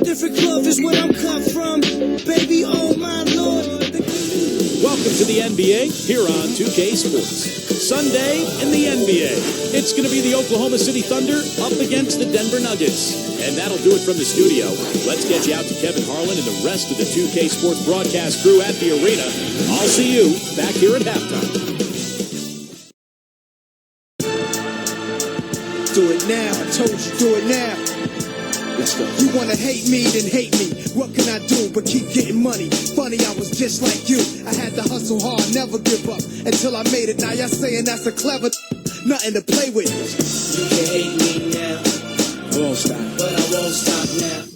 different club is where I'm cut from. Baby, oh my lord. Welcome to the NBA here on 2K Sports. Sunday in the NBA. It's going to be the Oklahoma City Thunder up against the Denver Nuggets. And that'll do it from the studio. Let's get you out to Kevin Harlan and the rest of the 2K Sports broadcast crew at the arena. I'll see you back here at halftime. Do it now. I told you, do it now. Let's go. You wanna hate me, then hate me. What can I do but keep getting money? Funny, I was just like you. I had to hustle hard, never give up until I made it. Now y'all saying that's a clever nothing to play with. You can hate me now. I won't stop, but I won't stop now.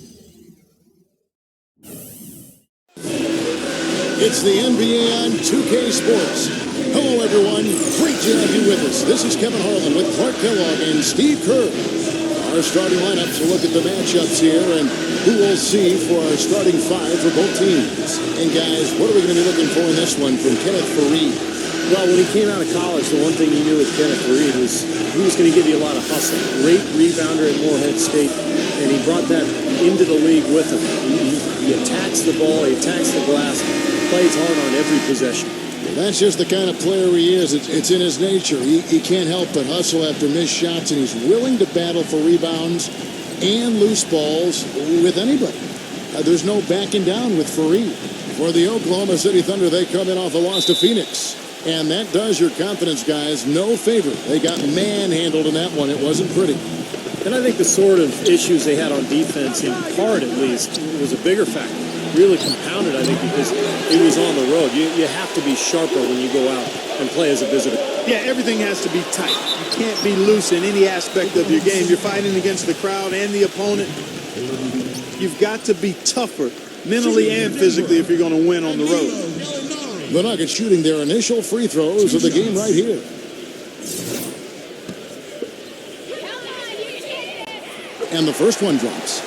It's the NBA on 2K Sports. Hello, everyone. Great to have you with us. This is Kevin Harlan with Clark Kellogg and Steve Kerr. Our starting lineup to look at the matchups here and who we'll see for our starting five for both teams. And guys, what are we going to be looking for in this one from Kenneth Faried? Well, when he came out of college, the one thing he knew with Kenneth Faried was he was going to give you a lot of hustle. Great rebounder at Morehead State, and he brought that into the league with him. He attacks the ball, he attacks the glass, plays hard on every possession. Well, that's just the kind of player he is. It's in his nature. He can't help but hustle after missed shots, and he's willing to battle for rebounds and loose balls with anybody. There's no backing down with Faried. For the Oklahoma City Thunder, they come in off a loss to Phoenix. And that does your confidence guys no favor. They got manhandled in that one. It wasn't pretty. And I think the sort of issues they had on defense, in part at least, was a bigger factor. Really compounded, I think, because it was on the road. You have to be sharper when you go out and play as a visitor. Yeah, everything has to be tight. You can't be loose in any aspect of your game. You're fighting against the crowd and the opponent. You've got to be tougher mentally and physically if you're going to win on the road. The Nuggets shooting their initial free throws of the game right here. And the first one drops.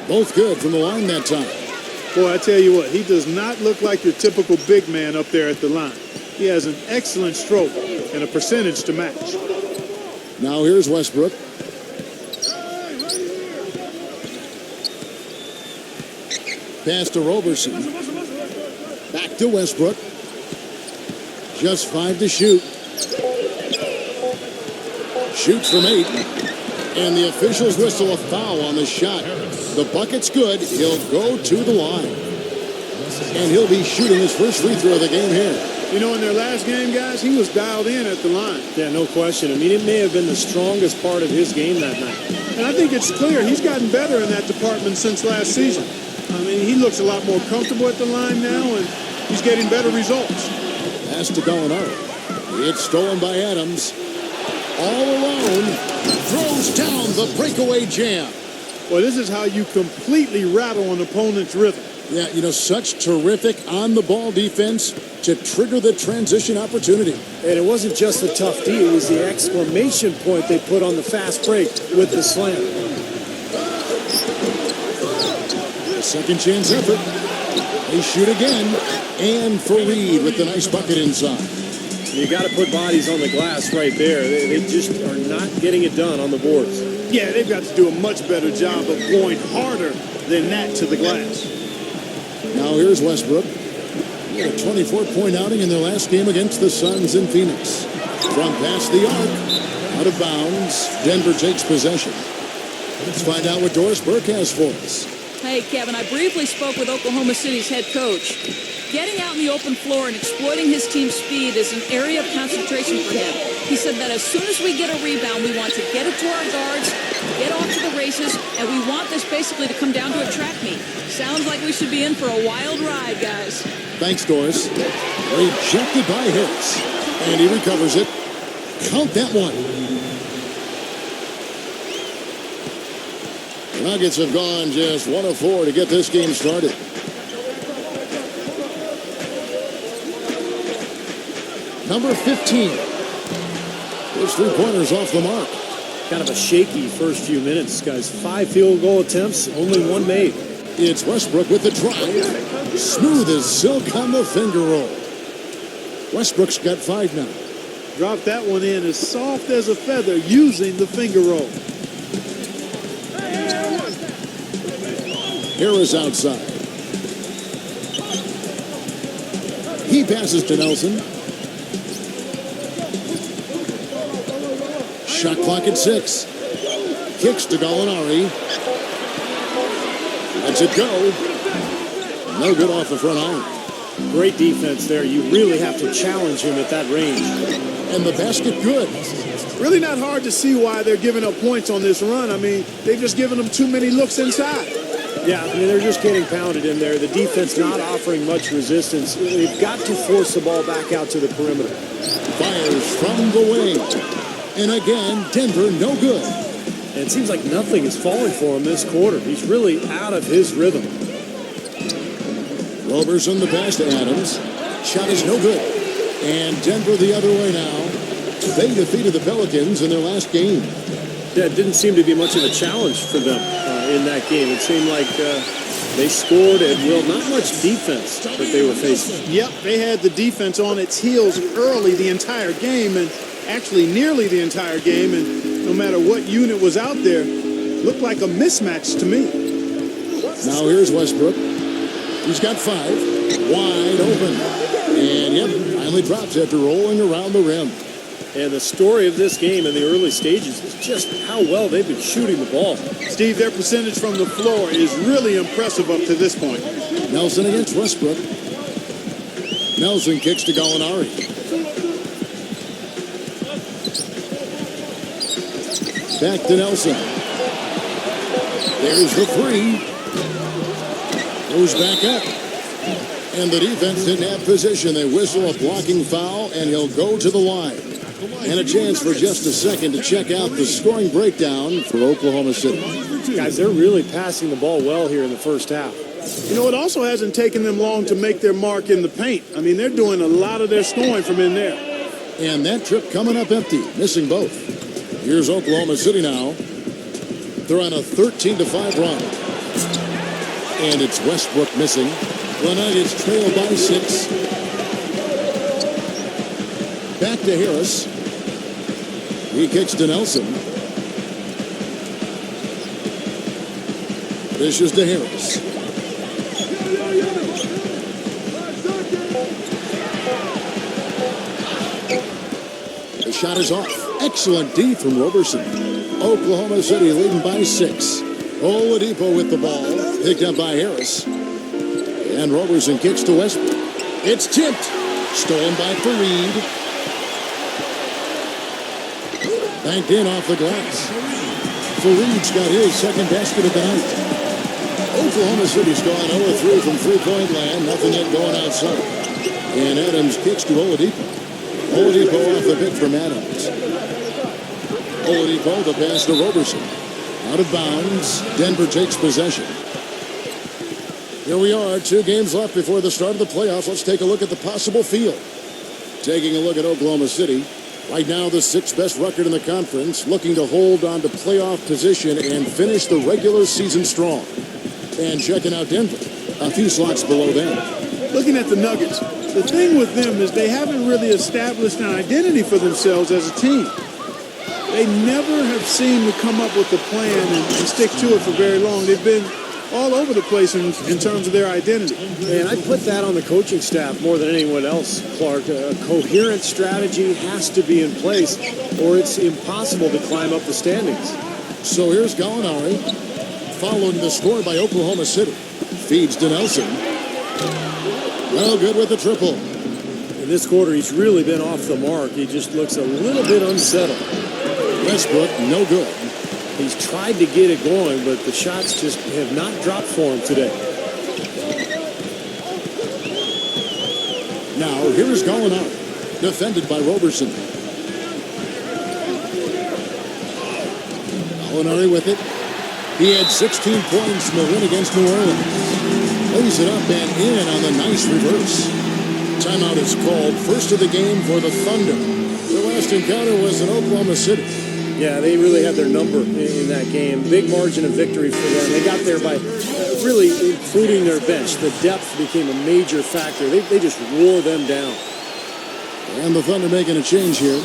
Both good from the line that time. Boy, I tell you what, he does not look like your typical big man up there at the line. He has an excellent stroke and a percentage to match. Now here's Westbrook. Pass to Roberson. Back to Westbrook. Just 5 to shoot. Shoots from 8. And the officials whistle a foul on the shot. The bucket's good. He'll go to the line. And he'll be shooting his first free throw of the game here. You know, in their last game, guys, he was dialed in at the line. Yeah, no question. I mean, it may have been the strongest part of his game that night. And I think it's clear he's gotten better in that department since last season. I mean, he looks a lot more comfortable at the line now, and he's getting better results. Pass to Gallinari. It's stolen by Adams. All alone. Throws down the breakaway jam. Well, this is how you completely rattle an opponent's rhythm. Yeah, you know, such terrific on-the-ball defense to trigger the transition opportunity. And it wasn't just the tough D, it was the exclamation point they put on the fast break with the slam. Second chance effort. They shoot again. And Faried with the nice bucket inside. You got to put bodies on the glass right there. They just are not getting it done on the boards. Yeah, they've got to do a much better job of going harder than that to the glass. Now here's Westbrook. He had a 24-point outing in their last game against the Suns in Phoenix. From past the arc, out of bounds, Denver takes possession. Let's find out what Doris Burke has for us. Hey, Kevin, I briefly spoke with Oklahoma City's head coach. Getting out in the open floor and exploiting his team's speed is an area of concentration for him. He said that as soon as we get a rebound, we want to get it to our guards, get off to the races, and we want this basically to come down to a track meet. Sounds like we should be in for a wild ride, guys. Thanks, Doris. Rejected by Harris. And he recovers it. Count that one. The Nuggets have gone just 1 of 4 to get this game started. Number 15. Those 3-pointers off the mark. Kind of a shaky first few minutes, guys. 5 field goal attempts, only 1 made. It's Westbrook with the drive. Smooth as silk on the finger roll. Westbrook's got 5 now. Dropped that one in as soft as a feather using the finger roll. Harris outside. He passes to Nelson. Shot clock at 6. Kicks to Gallinari. Lets it go. No good off the front iron. Great defense there. You really have to challenge him at that range. And the basket good. Really not hard to see why they're giving up points on this run. I mean, they've just given them too many looks inside. Yeah, I mean, they're just getting pounded in there. The defense not offering much resistance. They've got to force the ball back out to the perimeter. Fires from the wing. And again, Denver no good. And it seems like nothing is falling for him this quarter. He's really out of his rhythm. Roberson the pass to Adams. Shot is no good. And Denver the other way now. They defeated the Pelicans in their last game. Yeah, it didn't seem to be much of a challenge for them in that game. It seemed like they scored at will. Not much defense that they were facing. Yep, they had the defense on its heels early the entire game, and actually nearly the entire game. And no matter what unit was out there, looked like a mismatch to me. Now here's Westbrook. He's got 5. Wide open. And yep, finally drops after rolling around the rim. And the story of this game in the early stages is just how well they've been shooting the ball. Steve, their percentage from the floor is really impressive up to this point. Nelson against Westbrook. Nelson kicks to Gallinari. Back to Nelson. There's the 3. Goes back up. And the defense didn't have position. They whistle a blocking foul, and he'll go to the line. And a chance for just a second to check out the scoring breakdown for Oklahoma City. Guys, they're really passing the ball well here in the first half. You know, it also hasn't taken them long to make their mark in the paint. I mean, they're doing a lot of their scoring from in there. And that trip coming up empty, missing both. Here's Oklahoma City now. They're on a 13-5 run. And it's Westbrook missing. The Nuggets trail by 6. Back to Harris. He kicks to Nelson. Dishes to Harris. The shot is off. Excellent D from Roberson. Oklahoma City leading by 6. Oladipo with the ball. Picked up by Harris. And Roberson kicks to Westbrook. It's tipped. Stolen by Fareed. Banked in off the glass. Fareed's got his second basket of the night. Oklahoma City's gone 0-3 from three-point land. Nothing yet going outside. And Adams kicks to Oladipo. Oladipo off the pick from Adams. Oladipo the pass to Roberson. Out of bounds. Denver takes possession. Here we are, 2 games left before the start of the playoffs. Let's take a look at the possible field. Taking a look at Oklahoma City. Right now, the 6th best record in the conference, looking to hold on to playoff position and finish the regular season strong. And checking out Denver, a few slots below them. Looking at the Nuggets, the thing with them is they haven't really established an identity for themselves as a team. They never have seemed to come up with a plan and stick to it for very long. They've been all over the place in terms of their identity. And I put that on the coaching staff more than anyone else, Clark. A coherent strategy has to be in place, or it's impossible to climb up the standings. So here's Gallinari, following the score by Oklahoma City. Feeds to Nelson. Well, good with the triple. In this quarter, he's really been off the mark. He just looks a little bit unsettled. Westbrook, no good. He's tried to get it going, but the shots just have not dropped for him today. Now, here's Gallinari, defended by Roberson. Gallinari with it. He had 16 points in the win against New Orleans. Lays it up and in on the nice reverse. Timeout is called. First of the game for the Thunder. Their last encounter was in Oklahoma City. Yeah, they really had their number in that game. Big margin of victory for them. They got there by really including their bench. The depth became a major factor. They just wore them down. And the Thunder making a change here.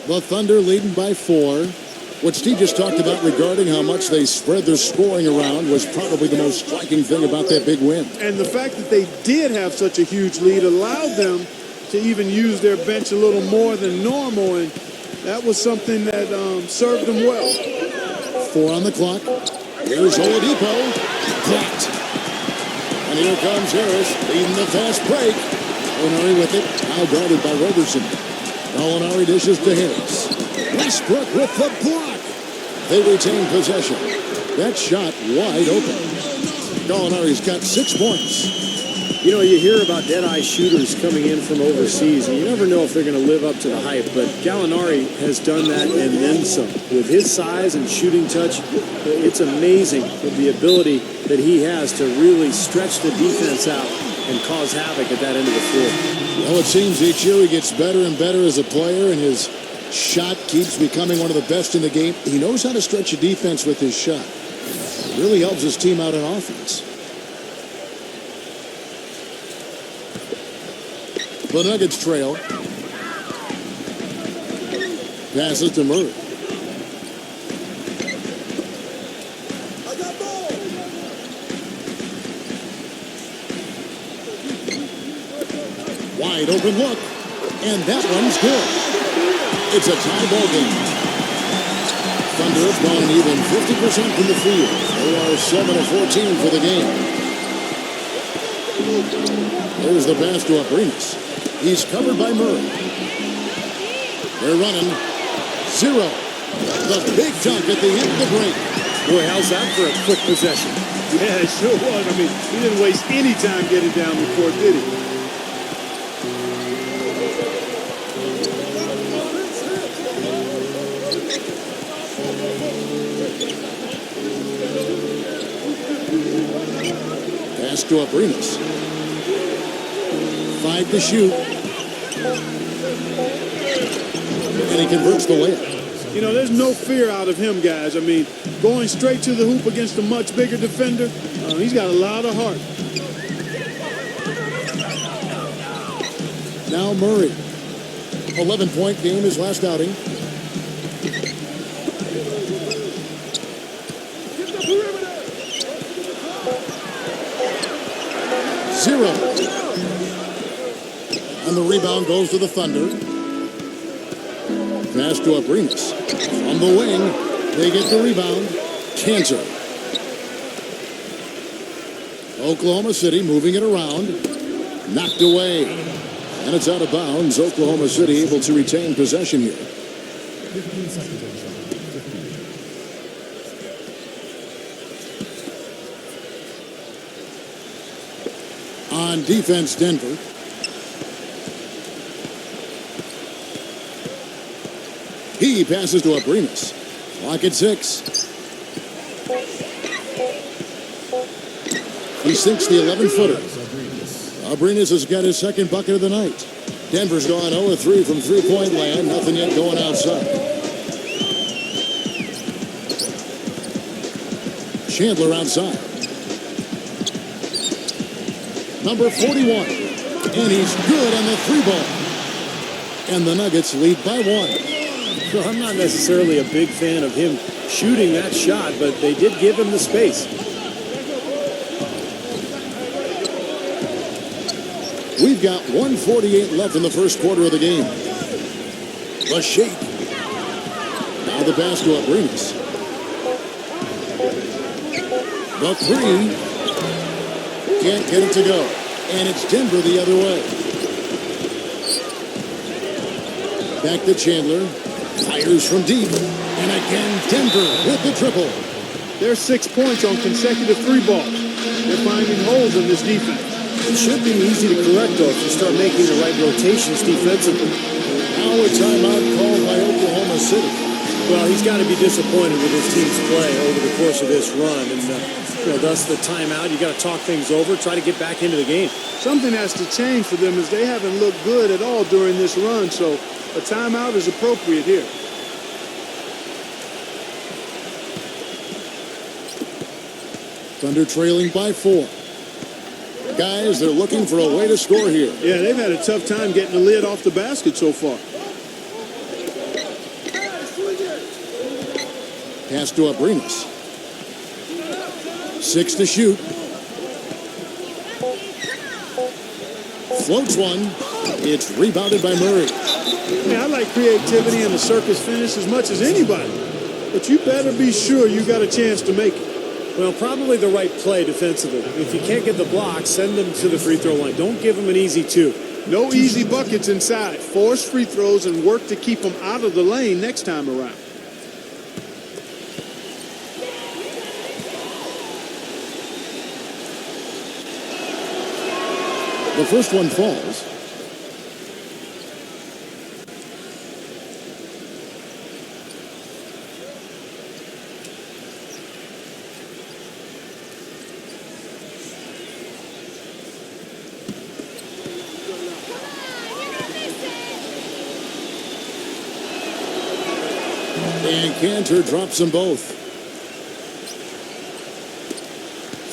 The Thunder leading by 4. What Steve just talked about regarding how much they spread their scoring around was probably the most striking thing about that big win. And the fact that they did have such a huge lead allowed them to even use their bench a little more than normal, and that was something that served them well. 4 on the clock. Here's Oladipo. Blocked. And here comes Harris leading the fast break. Gallinari with it. Now guarded by Roberson. Gallinari dishes to Harris. Westbrook with the block. They retain possession. That shot wide open. Gallinari's got 6 points. You know, you hear about dead-eye shooters coming in from overseas, and you never know if they're going to live up to the hype, but Gallinari has done that and then some. With his size and shooting touch, it's amazing the ability that he has to really stretch the defense out and cause havoc at that end of the floor. Well, it seems each year he gets better and better as a player, and his shot keeps becoming one of the best in the game. He knows how to stretch a defense with his shot. It really helps his team out on offense. The Nuggets trail. Passes to Murray. Wide open look. And that one's good. It's a tie ball game. Thunder have gone even 50% from the field. They are 7 of 14 for the game. There's the pass to Abrines. He's covered by Murray. They're running 0. The big dunk at the end of the break. Boy, how's that for a quick possession? Yeah, it sure was. I mean, he didn't waste any time getting down the court, did he? Pass to Abrines. 5 to shoot. And he converts the layup. You know, there's no fear out of him, guys. I mean, going straight to the hoop against a much bigger defender, he's got a lot of heart. Now Murray. 11-point game his last outing. Zero. And the rebound goes to the Thunder. Pass to Abrines. On the wing, they get the rebound. Kanter. Oklahoma City moving it around. Knocked away. And it's out of bounds. Oklahoma City able to retain possession here. 15 seconds. On defense, Denver. He passes to Abrines. Clock at 6. He sinks the 11-footer. Abrines has got his second bucket of the night. Denver's gone 0-3 from three-point land. Nothing yet going outside. Chandler outside. Number 41. And he's good on the 3-ball. And the Nuggets lead by 1. Well, I'm not necessarily a big fan of him shooting that shot, but they did give him the space. We've got 1:48 left in the first quarter of the game. The shake. Now the pass to Abrines. The 3. Can't get it to go. And it's Denver the other way. Back to Chandler. Fires from deep. And again, Denver with the triple. There's 6 points on consecutive 3-balls. They're finding holes in this defense. It should be easy to correct, though, if you start making the right rotations defensively. Now a timeout called by Oklahoma City. Well, he's got to be disappointed with his team's play over the course of this run. And thus the timeout. You got to talk things over, try to get back into the game. Something has to change for them as they haven't looked good at all during this run, so a timeout is appropriate here. Thunder trailing by 4. Guys, they're looking for a way to score here. Yeah, they've had a tough time getting the lid off the basket so far. Pass to Abrinas. 6 to shoot. Floats one. It's rebounded by Murray. Yeah, I like creativity and the circus finish as much as anybody. But you better be sure you got a chance to make it. Well, probably the right play defensively. If you can't get the block, send them to the free throw line. Don't give them an easy 2. No easy buckets inside. Force free throws and work to keep them out of the lane next time around. The first one falls. And Cantor drops them both.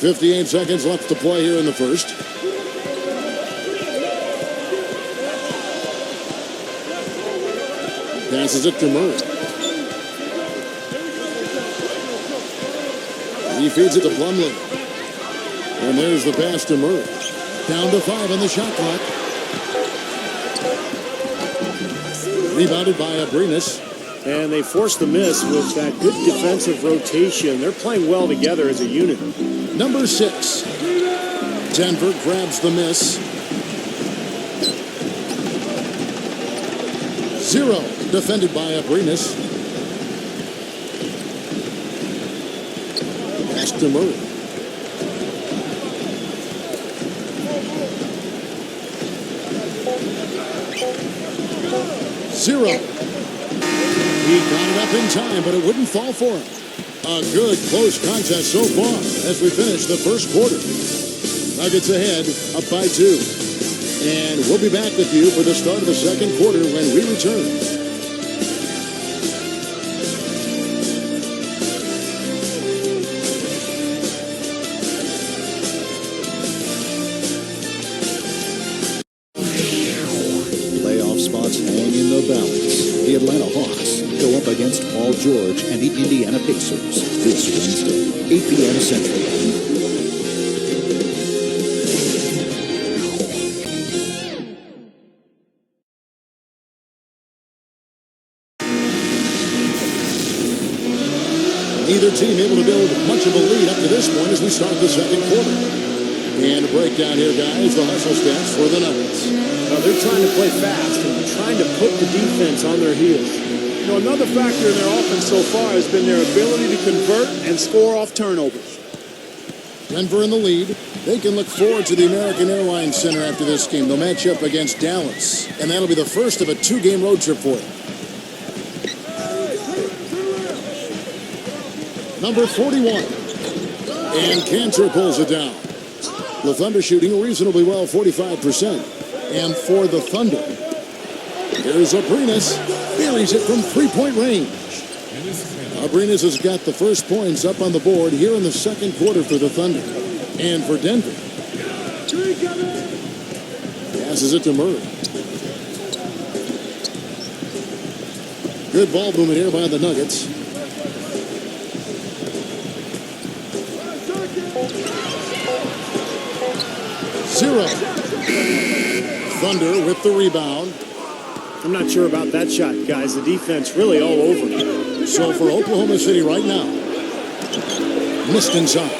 58 seconds left to play here in the first. Passes it to Murray. He feeds it to Plumlee. And there's the pass to Murray. Down to 5 on the shot clock. Rebounded by Abrinas. And they forced the miss with that good defensive rotation. They're playing well together as a unit. Number 6. Denver grabs the miss. 0. Defended by Abrinas. Pass to Murray. Zero. He got it up in time, but it wouldn't fall for him. A good close contest so far as we finish the first quarter. Nuggets ahead, up by 2. And we'll be back with you for the start of the second quarter when we return. Playoff spots hang in the balance. The Atlanta Hawks go up against Paul George and the Indiana Pacers this Wednesday, 8 p.m. Central. Neither team able to build much of a lead up to this point as we start the second quarter. And a breakdown here, guys. The hustle stats for the Nuggets. They're trying to play fast and trying to put the defense on their heels. You know, another factor in their offense so far has been their ability to convert and score off turnovers. Denver in the lead. They can look forward to the American Airlines Center after this game. They'll match up against Dallas, and that'll be the first of a 2-game road trip for them. Number 41. And Cantor pulls it down. The Thunder shooting reasonably well, 45%. And for the Thunder, there's Abrinas. Buries it from three-point range. Abrinas has got the first points up on the board here in the second quarter for the Thunder. And for Denver, passes it to Murray. Good ball movement here by the Nuggets. Zero. Thunder with the rebound. I'm not sure about that shot, guys. The defense really all over it. So for Oklahoma City right now, missed inside.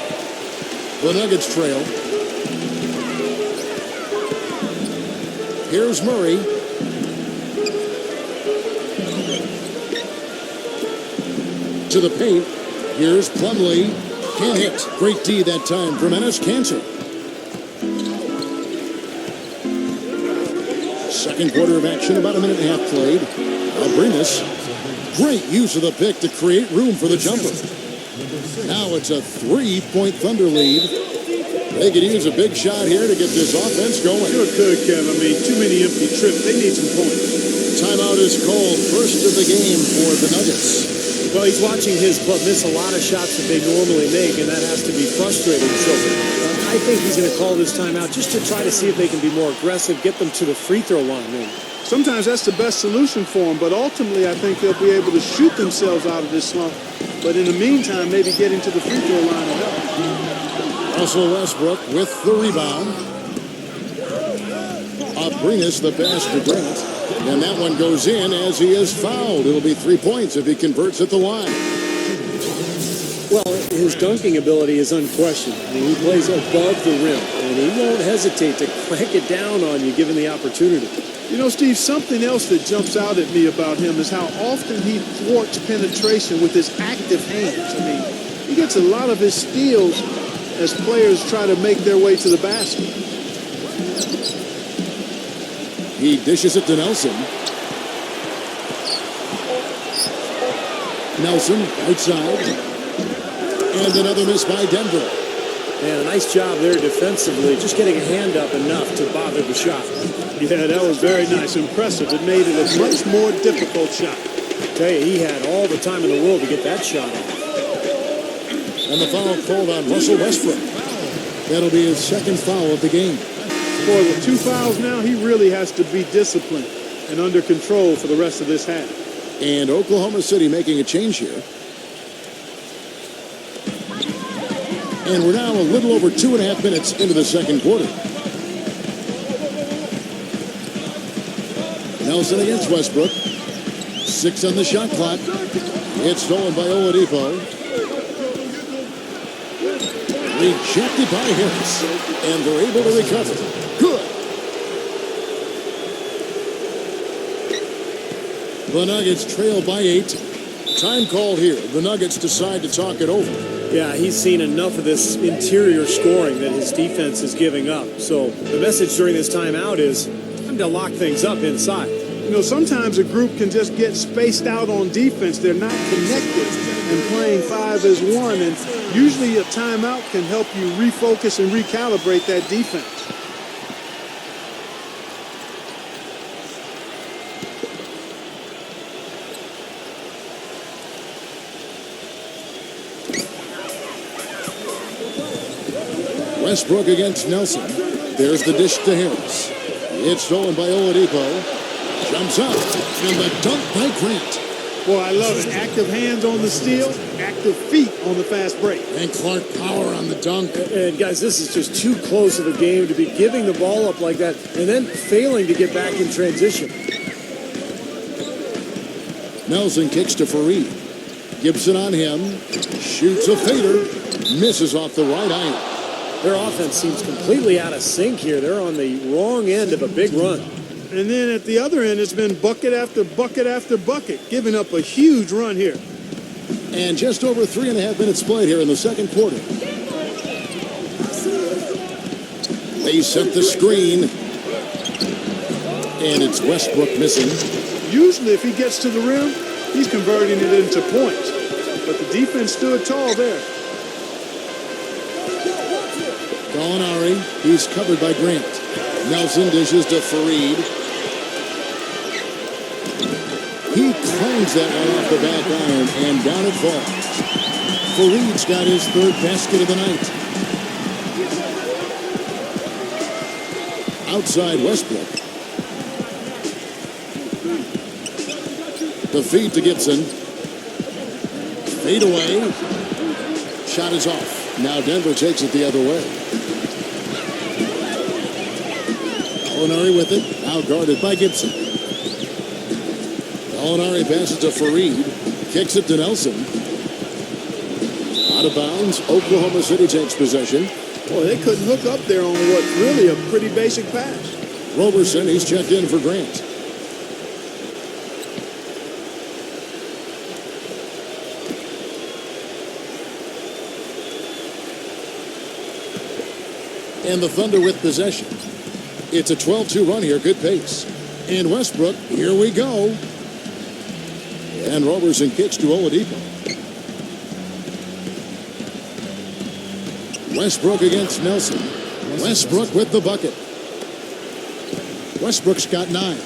The Nuggets trail. Here's Murray. To the paint. Here's Plumlee. Can't hit. Great D that time from Enes Kanter. Second quarter of action, about a minute and a half played. Abrinas, great use of the pick to create room for the jumper. Now it's a 3-point Thunder lead. They could use a big shot here to get this offense going. Sure could, Kev. I mean, too many empty trips. They need some points. Timeout is called. First of the game for the Nuggets. Well, he's watching his club miss a lot of shots that they normally make, and that has to be frustrating. So I think he's going to call this timeout just to try to see if they can be more aggressive, get them to the free throw line. Maybe. Sometimes that's the best solution for them, but ultimately I think they'll be able to shoot themselves out of this slump. But in the meantime, maybe getting to the free throw line will help. Russell Westbrook with the rebound. Abrines the pass to Grant. And that one goes in as he is fouled. It'll be 3 points if he converts at the line. Well, his dunking ability is unquestioned. I mean, he plays above the rim, and he won't hesitate to crank it down on you given the opportunity. You know, Steve, something else that jumps out at me about him is how often he thwarts penetration with his active hands. I mean, he gets a lot of his steals as players try to make their way to the basket. He dishes it to Nelson. Nelson outside. And another miss by Denver. And a nice job there defensively, just getting a hand up enough to bother the shot. Yeah, that was very nice. Impressive. It made it a much more difficult shot. I tell you, he had all the time in the world to get that shot off. And the foul called on Russell Westbrook. That'll be his second foul of the game. Boy, with 2 fouls now, he really has to be disciplined and under control for the rest of this half. And Oklahoma City making a change here. And we're now a little over 2.5 minutes into the second quarter. Nelson against Westbrook. 6 on the shot clock. It's stolen by Oladipo. Rejected by Harris. And they're able to recover. Good. The Nuggets trail by 8. Time called here. The Nuggets decide to talk it over. Yeah, he's seen enough of this interior scoring that his defense is giving up. So the message during this timeout is time to lock things up inside. You know, sometimes a group can just get spaced out on defense. They're not connected and playing 5 as 1. And usually a timeout can help you refocus and recalibrate that defense. Westbrook against Nelson. There's the dish to Harris. It's stolen by Oladipo. Jumps up. And the dunk by Grant. Boy, I love it. Active hands on the steal, active feet on the fast break. And Clark Power on the dunk. And guys, this is just too close of a game to be giving the ball up like that and then failing to get back in transition. Nelson kicks to Fareed. Gibson on him. Shoots a fader. Misses off the right iron. Their offense seems completely out of sync here. They're on the wrong end of a big run. And then at the other end, it's been bucket after bucket after bucket, giving up a huge run here. And just over 3.5 minutes played here in the second quarter. They set the screen. And it's Westbrook missing. Usually if he gets to the rim, he's converting it into points. But the defense stood tall there. Gallinari, he's covered by Grant. Nelson dishes to Fareed. He clangs that one off the back iron, and down it falls. Fareed's got his 3rd basket of the night. Outside Westbrook. The feed to Gibson. Fade away. Shot is off. Now Denver takes it the other way. Gallinari with it. Now guarded by Gibson. Gallinari passes to Fareed. Kicks it to Nelson. Out of bounds. Oklahoma City takes possession. Boy, they couldn't hook up there on what's really a pretty basic pass. Roberson, he's checked in for Grant. And the Thunder with possession. It's a 12-2 run here. Good pace. And Westbrook, here we go. And Roberson kicks to Oladipo. Westbrook against Nelson. Westbrook with the bucket. Westbrook's got 9.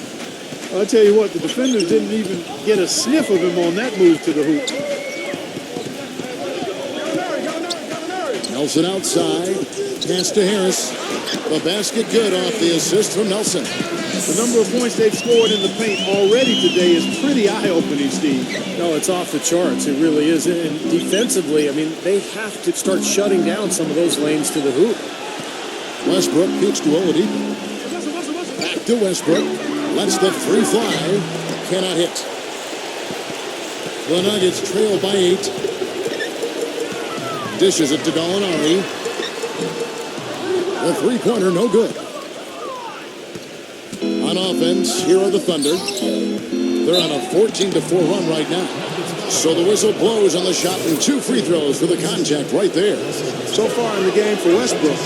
I'll tell you what, the defenders didn't even get a sniff of him on that move to the hoop. Nelson outside. Pass to Harris. The basket good off the assist from Nelson. The number of points they've scored in the paint already today is pretty eye-opening, Steve. No, it's off the charts. It really is. And defensively, I mean, they have to start shutting down some of those lanes to the hoop. Westbrook kicks to Oladipo. Back to Westbrook. Lets the three fly. Cannot hit. The Nuggets trail by 8. Dishes it to Gallinari. The three-pointer, no good. On offense, here are the Thunder. They're on a 14-4 run right now. So the whistle blows on the shot and 2 free throws for the contact right there. So far in the game for Westbrook,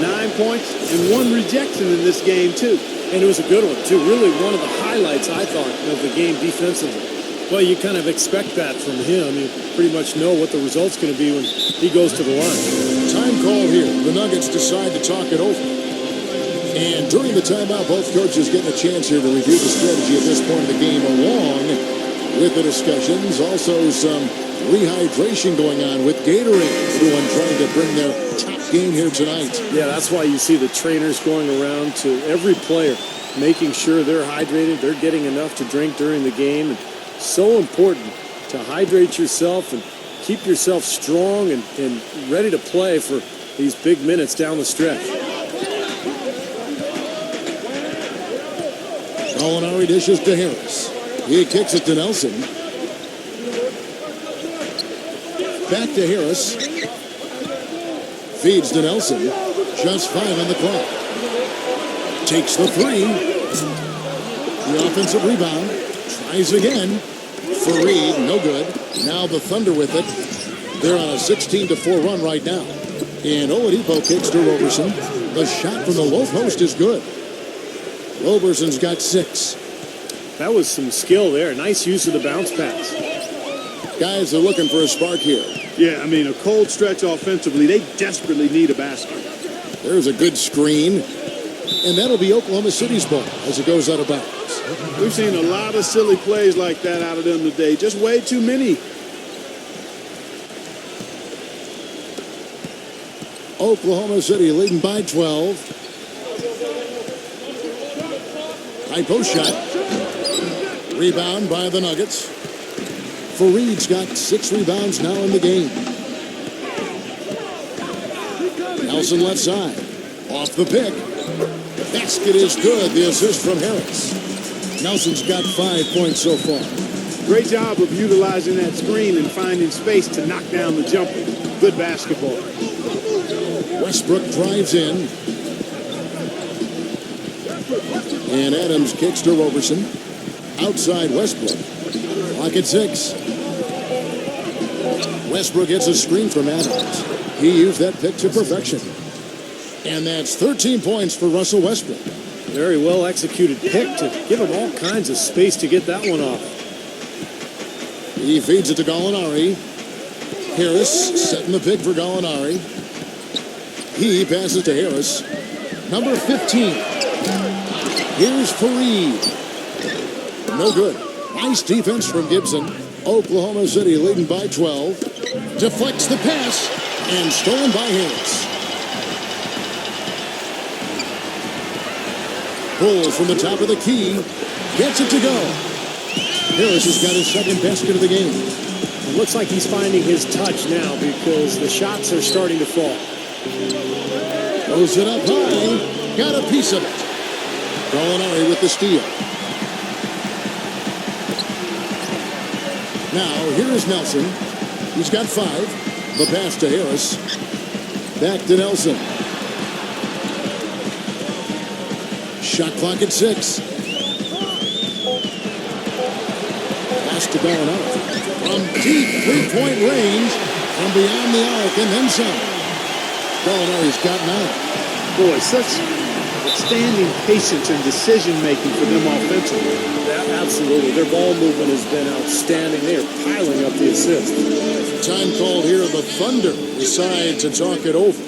9 points and 1 rejection in this game, too. And it was a good one, too. Really one of the highlights, I thought, of the game defensively. Well, you kind of expect that from him. You pretty much know what the result's going to be when he goes to the line. Time call here. The Nuggets decide to talk it over. And during the timeout, both coaches getting a chance here to review the strategy at this point of the game along with the discussions. Also some rehydration going on with Gatorade. Everyone trying to bring their top game here tonight. Yeah, that's why you see the trainers going around to every player, making sure they're hydrated, they're getting enough to drink during the game. And so important to hydrate yourself and keep yourself strong and ready to play for these big minutes down the stretch. Gallinari dishes to Harris. He kicks it to Nelson. Back to Harris. Feeds to Nelson. Just 5 on the clock. Takes the 3. The offensive rebound. Tries again. Fareed, no good. Now the Thunder with it. They're on a 16-4 run right now. And Oladipo kicks to Roberson. The shot from the low post is good. Roberson's got 6. That was some skill there. Nice use of the bounce pass. Guys are looking for a spark here. Yeah, I mean, a cold stretch offensively. They desperately need a basket. There's a good screen. And that'll be Oklahoma City's ball as it goes out of bounds. We've seen a lot of silly plays like that out of them today. Just way too many. Oklahoma City leading by 12. High post shot. Rebound by the Nuggets. Fareed's got 6 rebounds now in the game. Nelson left side. Off the pick. Basket is good. The assist from Harris. Nelson's got 5 points so far. Great job of utilizing that screen and finding space to knock down the jumper. Good basketball. Westbrook drives in. And Adams kicks to Roberson. Outside Westbrook. Clock at 6. Westbrook gets a screen from Adams. He used that pick to perfection. And that's 13 points for Russell Westbrook. Very well executed pick to give him all kinds of space to get that one off. He feeds it to Gallinari. Harris setting the pick for Gallinari. He passes to Harris. Number 15. Here's Fareed. No good. Nice defense from Gibson. Oklahoma City leading by 12. Deflects the pass and stolen by Harris. Pulls from the top of the key. Gets it to go. Harris has got his second basket of the game. It looks like he's finding his touch now because the shots are starting to fall. Throws it up high. Got a piece of it. Gallinari with the steal. Now, here's Nelson. He's got 5. The pass to Harris. Back to Nelson. Shot clock at 6. Pass to Gallinari. From deep three-point range. From beyond the arc and then some. Gallinari's got 9. Boy, such outstanding patience and decision-making for them offensively. Absolutely. Their ball movement has been outstanding. They are piling up the assists. Time called here. The Thunder decide to talk it over.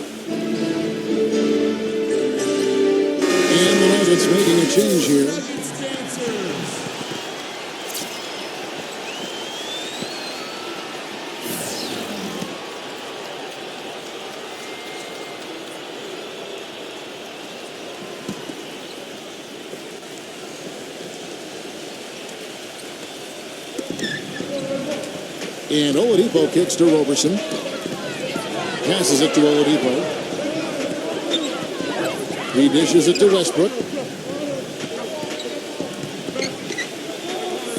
And the Nuggets making a change here. And Oladipo kicks to Roberson. Passes it to Oladipo. He dishes it to Westbrook.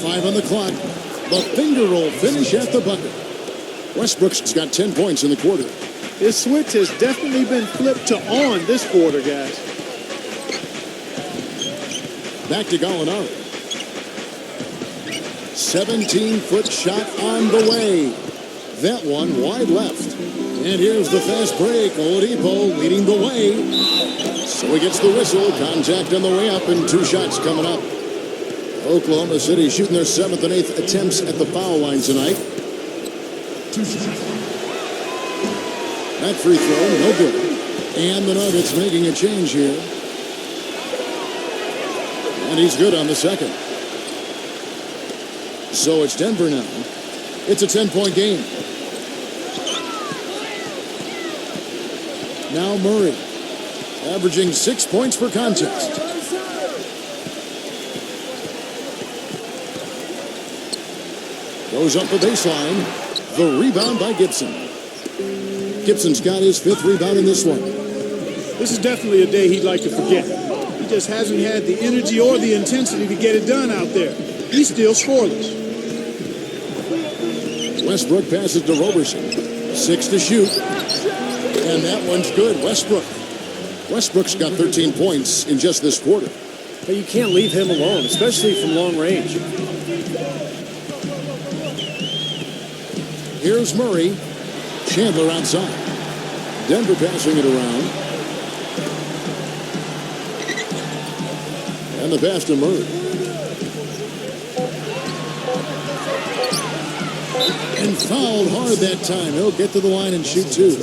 5 on the clock. The finger roll finish at the bucket. Westbrook's got 10 points in the quarter. This switch has definitely been flipped to on this quarter, guys. Back to Gallinari. 17-foot shot on the way. That one wide left. And here's the fast break. Oladipo leading the way. So he gets the whistle. Contact on the way up and 2 shots coming up. Oklahoma City shooting their 7th and 8th attempts at the foul line tonight. 2 shots. That free throw, no good. And the Nuggets making a change here. And he's good on the second. So it's Denver now. It's a 10-point game. Now Murray, averaging 6 points per contest. Goes up the baseline. The rebound by Gibson. Gibson's got his 5th rebound in this one. This is definitely a day he'd like to forget. He just hasn't had the energy or the intensity to get it done out there. He's still scoreless. Westbrook passes to Roberson. 6 to shoot. And that one's good. Westbrook's got 13 points in just this quarter. But you can't leave him alone, especially from long range. Here's Murray. Chandler outside. Denver passing it around. And the pass to Murray. And fouled hard that time. He'll get to the line and shoot 2.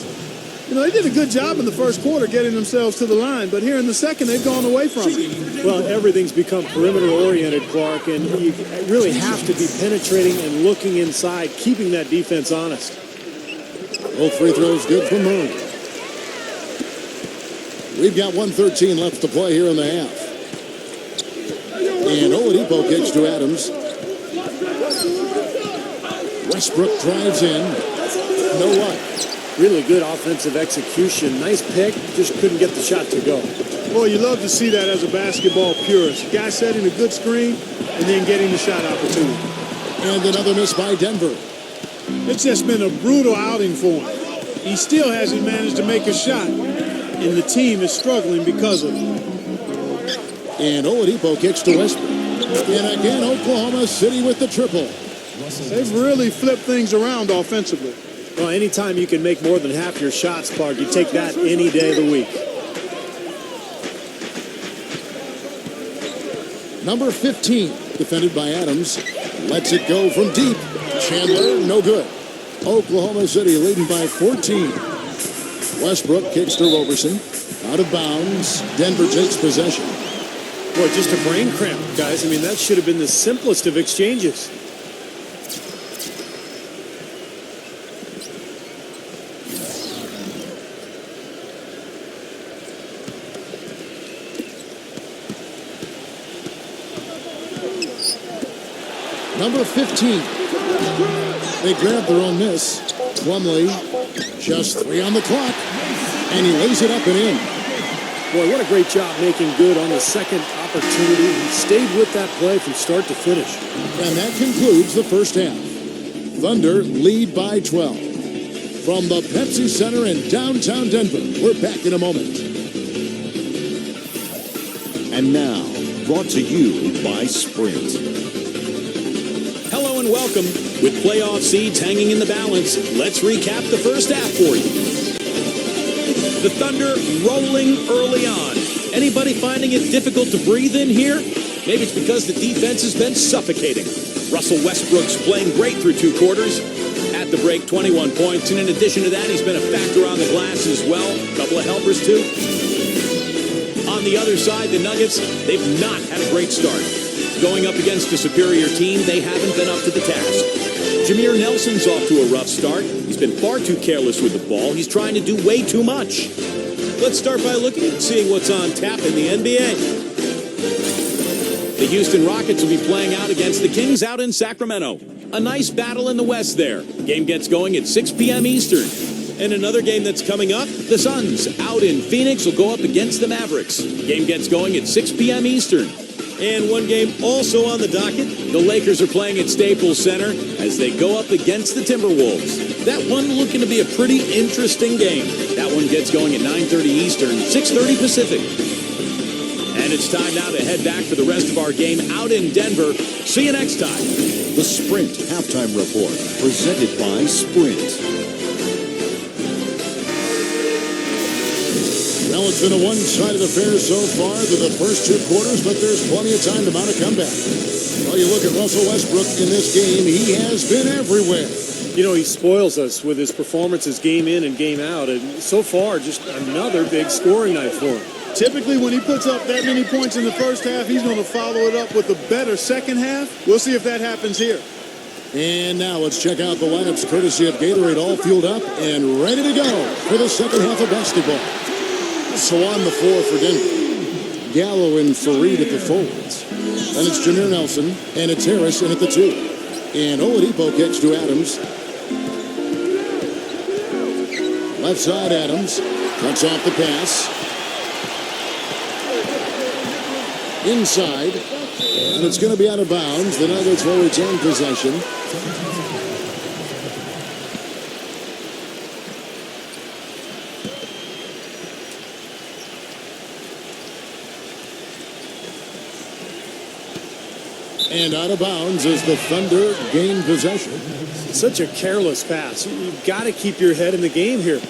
You know, they did a good job in the first quarter getting themselves to the line, but here in the second, they've gone away from it. Well, everything's become perimeter-oriented, Clark, and you really have to be penetrating and looking inside, keeping that defense honest. Both free throws good for Murray. We've got 1:13 left to play here in the half. And Oladipo kicks to Adams. Westbrook drives in. No luck. Really good offensive execution. Nice pick, just couldn't get the shot to go. Boy, you love to see that as a basketball purist. Guy setting a good screen and then getting the shot opportunity. And another miss by Denver. It's just been a brutal outing for him. He still hasn't managed to make a shot, and the team is struggling because of it. And Oladipo kicks to Westbrook. And again, Oklahoma City with the triple. They've really flipped things around offensively. Well, anytime you can make more than half your shots, Clark, you take that any day of the week. Number 15, defended by Adams. Lets it go from deep. Chandler, no good. Oklahoma City leading by 14. Westbrook kicks to Roberson. Out of bounds. Denver takes possession. Boy, just a brain cramp, guys. I mean, that should have been the simplest of exchanges. Number 15. They grab their own miss. Plumlee, just 3 on the clock. And he lays it up and in. Boy, what a great job making good on the second opportunity. He stayed with that play from start to finish. And that concludes the first half. Thunder lead by 12. From the Pepsi Center in downtown Denver, we're back in a moment. And now, brought to you by Sprint. Hello and welcome. With playoff seeds hanging in the balance, let's recap the first half for you. The Thunder rolling early on. Anybody finding it difficult to breathe in here? Maybe it's because the defense has been suffocating. Russell Westbrook's playing great through 2 quarters. At the break, 21 points. And in addition to that, he's been a factor on the glass as well. A couple of helpers, too. On the other side, the Nuggets, they've not had a great start. Going up against a superior team, they haven't been up to the task. Jameer Nelson's off to a rough start. He's been far too careless with the ball. He's trying to do way too much. Let's start by looking and seeing what's on tap in the NBA. The Houston Rockets will be playing out against the Kings out in Sacramento. A nice battle in the West there. Game gets going at 6 p.m. Eastern. And another game that's coming up, the Suns out in Phoenix will go up against the Mavericks. Game gets going at 6 p.m. Eastern. And one game also on the docket. The Lakers are playing at Staples Center as they go up against the Timberwolves. That one looking to be a pretty interesting game. That one gets going at 9:30 Eastern, 6:30 Pacific. And it's time now to head back for the rest of our game out in Denver. See you next time. The Sprint Halftime Report, presented by Sprint. Well, it's been a one-sided affair so far through the first two quarters, but there's plenty of time to mount a comeback. Well, you look at Russell Westbrook in this game, he has been everywhere. You know, he spoils us with his performances game in and game out, and so far, just another big scoring night for him. Typically, when he puts up that many points in the first half, he's going to follow it up with a better second half. We'll see if that happens here. And now let's check out the lineups courtesy of Gatorade, all fueled up and ready to go for the second half of basketball. So on the floor for Denver, Gallo and Fareed at the forwards. Then it's Jameer Nelson, and it's Harris in at the 2. And Oladipo kicks to Adams. Left side, Adams cuts off the pass. Inside, and it's going to be out of bounds. The Nuggets will retain possession. And out of bounds as the Thunder gain possession. Such a careless pass. You've got to keep your head in the game here.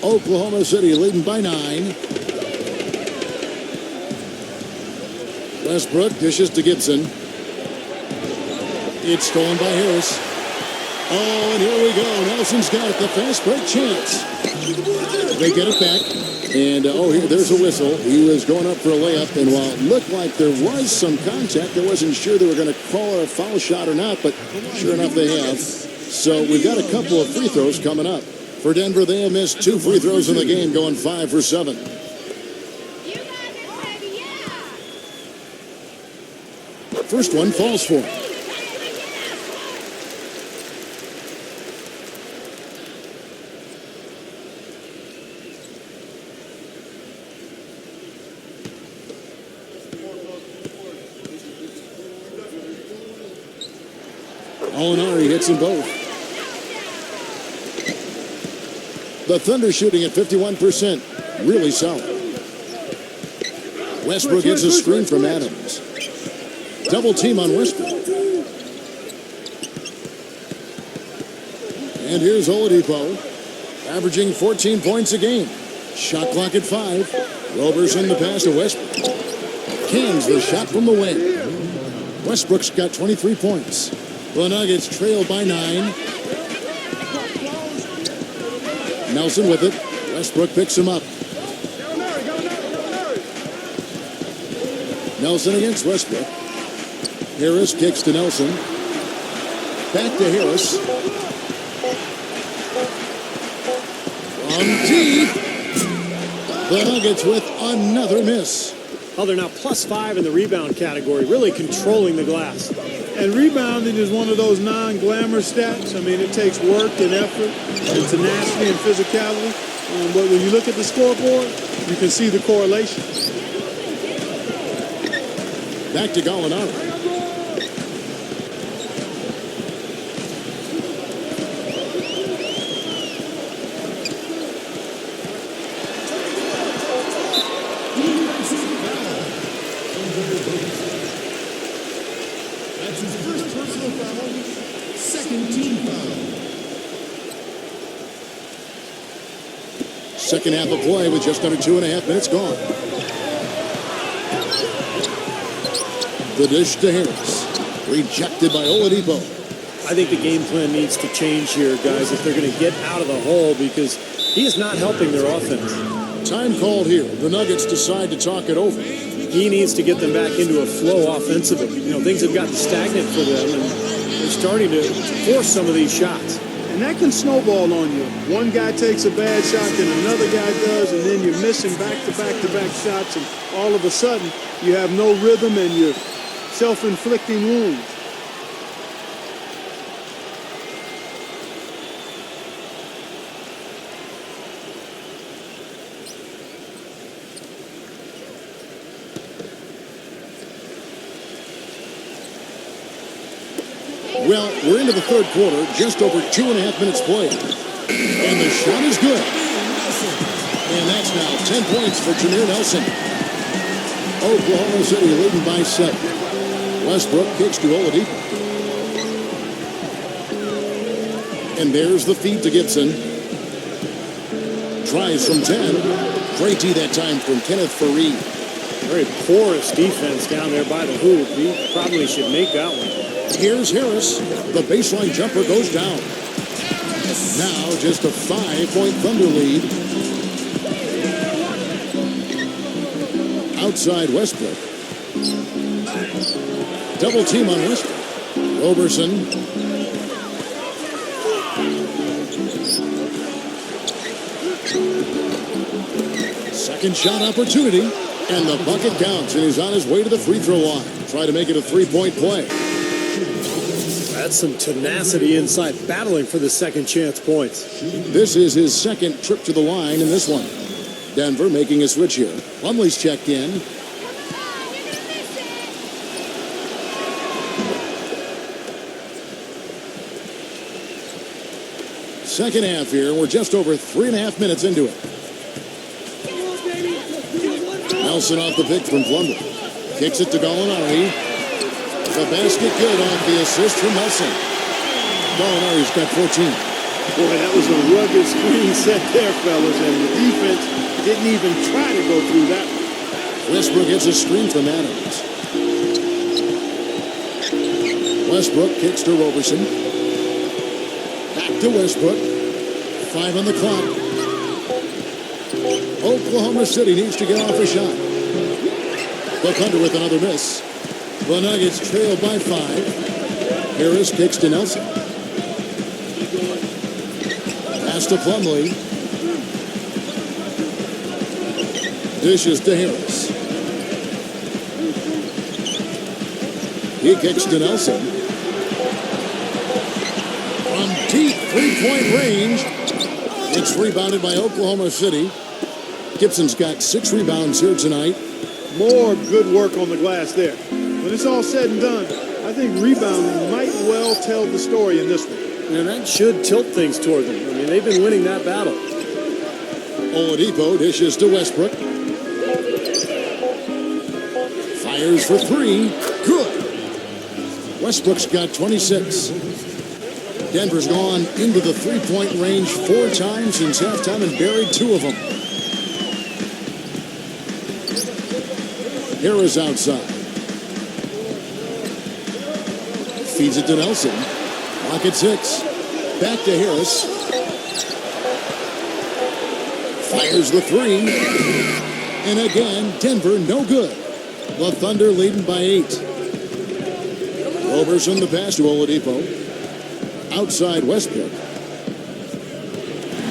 Oklahoma City leading by 9. Westbrook dishes to Gibson. It's stolen by Harris. Oh, and here we go. Nelson's got it. The fast break chance. They get it back. And, there's a whistle. He was going up for a layup, and while it looked like there was some contact, I wasn't sure they were going to call a foul shot or not, but sure enough they have. So we've got a couple of free throws coming up. For Denver, they have missed 2 free throws in the game, going 5 for 7. First one falls for him. Molinari hits them both. The Thunder shooting at 51%. Really solid. Westbrook gets a screen from Adams. Double team on Westbrook. And here's Oladipo, averaging 14 points a game. Shot clock at 5. Roberson the pass to Westbrook. Cans the shot from the wing. Westbrook's got 23 points. The Nuggets trail by 9. Nelson with it. Westbrook picks him up. Nelson against Westbrook. Harris kicks to Nelson. Back to Harris. From deep. The Nuggets with another miss. Oh, they're now +5 in the rebound category, really controlling the glass. And rebounding is one of those non-glamour stats. I mean, it takes work and effort and tenacity and physicality. But when you look at the scoreboard, you can see the correlation. Back to Gallinari. That's his first personal foul, second team foul. Second half of play with just under 2.5 minutes gone. The dish to Harris. Rejected by Oladipo. I think the game plan needs to change here, guys, if they're going to get out of the hole, because he is not helping their offense. Time called here. The Nuggets decide to talk it over. He needs to get them back into a flow offensively. You know, things have gotten stagnant for them, and they're starting to force some of these shots. And that can snowball on you. One guy takes a bad shot, then another guy does, and then you're missing back-to-back-to-back shots, and all of a sudden you have no rhythm and you're self-inflicting wounds. Well, we're into the third quarter, just over 2.5 minutes played. And the shot is good. And that's now 10 points for Jameer Nelson. Oklahoma City leading by 7. Westbrook kicks to Oladipo. And there's the feed to Gibson. Tries from 10. Great D that time from Kenneth Faried. Very porous defense down there by the hoop. He probably should make that one. Here's Harris. The baseline jumper goes down. Now just a 5-point Thunder lead. Outside Westbrook. Double team on Westbrook. Roberson. Second shot opportunity. And the bucket counts. And he's on his way to the free throw line. Try to make it a 3-point play. That's some tenacity inside, battling for the second chance points. This is his second trip to the line in this one. Denver making a switch here. Plumlee's checked in. Second half here. We're just over 3.5 minutes into it. Nelson off the pick from Plumlee. Kicks it to Gallinari. The basket good off the assist from Nelson. Gallinari's got 14. Boy, that was a rugged screen set there, fellas, and the defense didn't even try to go through that one. Westbrook gets a screen from Adams. Westbrook kicks to Roberson. Back to Westbrook. 5 on the clock. Oklahoma City needs to get off a shot. The Thunder with another miss. The Nuggets trail by 5. Harris kicks to Nelson. Pass to Plumlee. Dishes to Harris. He kicks to Nelson. From deep 3-point range. It's rebounded by Oklahoma City. Gibson's got 6 rebounds here tonight. More good work on the glass there. When it's all said and done, I think rebounding might well tell the story in this one. And that should tilt things toward them. I mean, they've been winning that battle. Oladipo dishes to Westbrook. Fires for 3. Good. Westbrook's got 26. Denver's gone into the 3-point range 4 times since halftime and buried 2 of them. Harris outside. Feeds it to Nelson. Clock at 6. Back to Harris. Fires the 3. And again, Denver no good. The Thunder leading by 8. Roberson the pass to Oladipo. Outside Westbrook.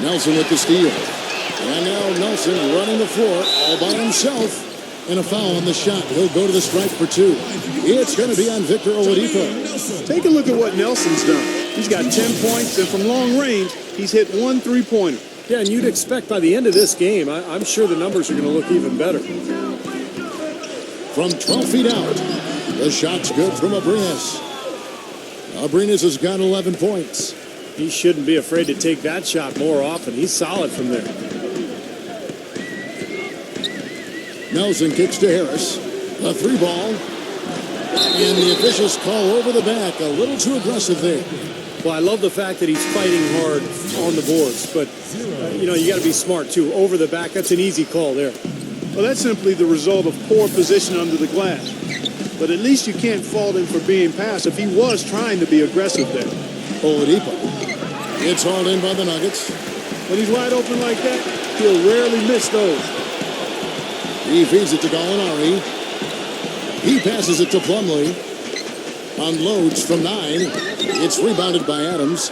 Nelson with the steal. And now Nelson running the floor all by himself. And a foul on the shot. He'll go to the strike for 2. It's going to be on Victor Oladipo. Take a look at what Nelson's done. He's got 10 points, and from long range, he's hit 1 3-pointer. Yeah, and you'd expect by the end of this game, I'm sure the numbers are going to look even better. From 12 feet out, the shot's good from Abrines. Abrines has got 11 points. He shouldn't be afraid to take that shot more often. He's solid from there. Nelson kicks to Harris. The 3 ball. And the officials call over the back. A little too aggressive there. Well, I love the fact that he's fighting hard on the boards. But, you got to be smart, too. Over the back, that's an easy call there. Well, that's simply the result of poor position under the glass. But at least you can't fault him for being passive. He was trying to be aggressive there. Oladipo. It's hauled in by the Nuggets. When he's wide open like that, he'll rarely miss those. He feeds it to Gallinari. He passes it to Plumlee. Unloads from 9. It's rebounded by Adams.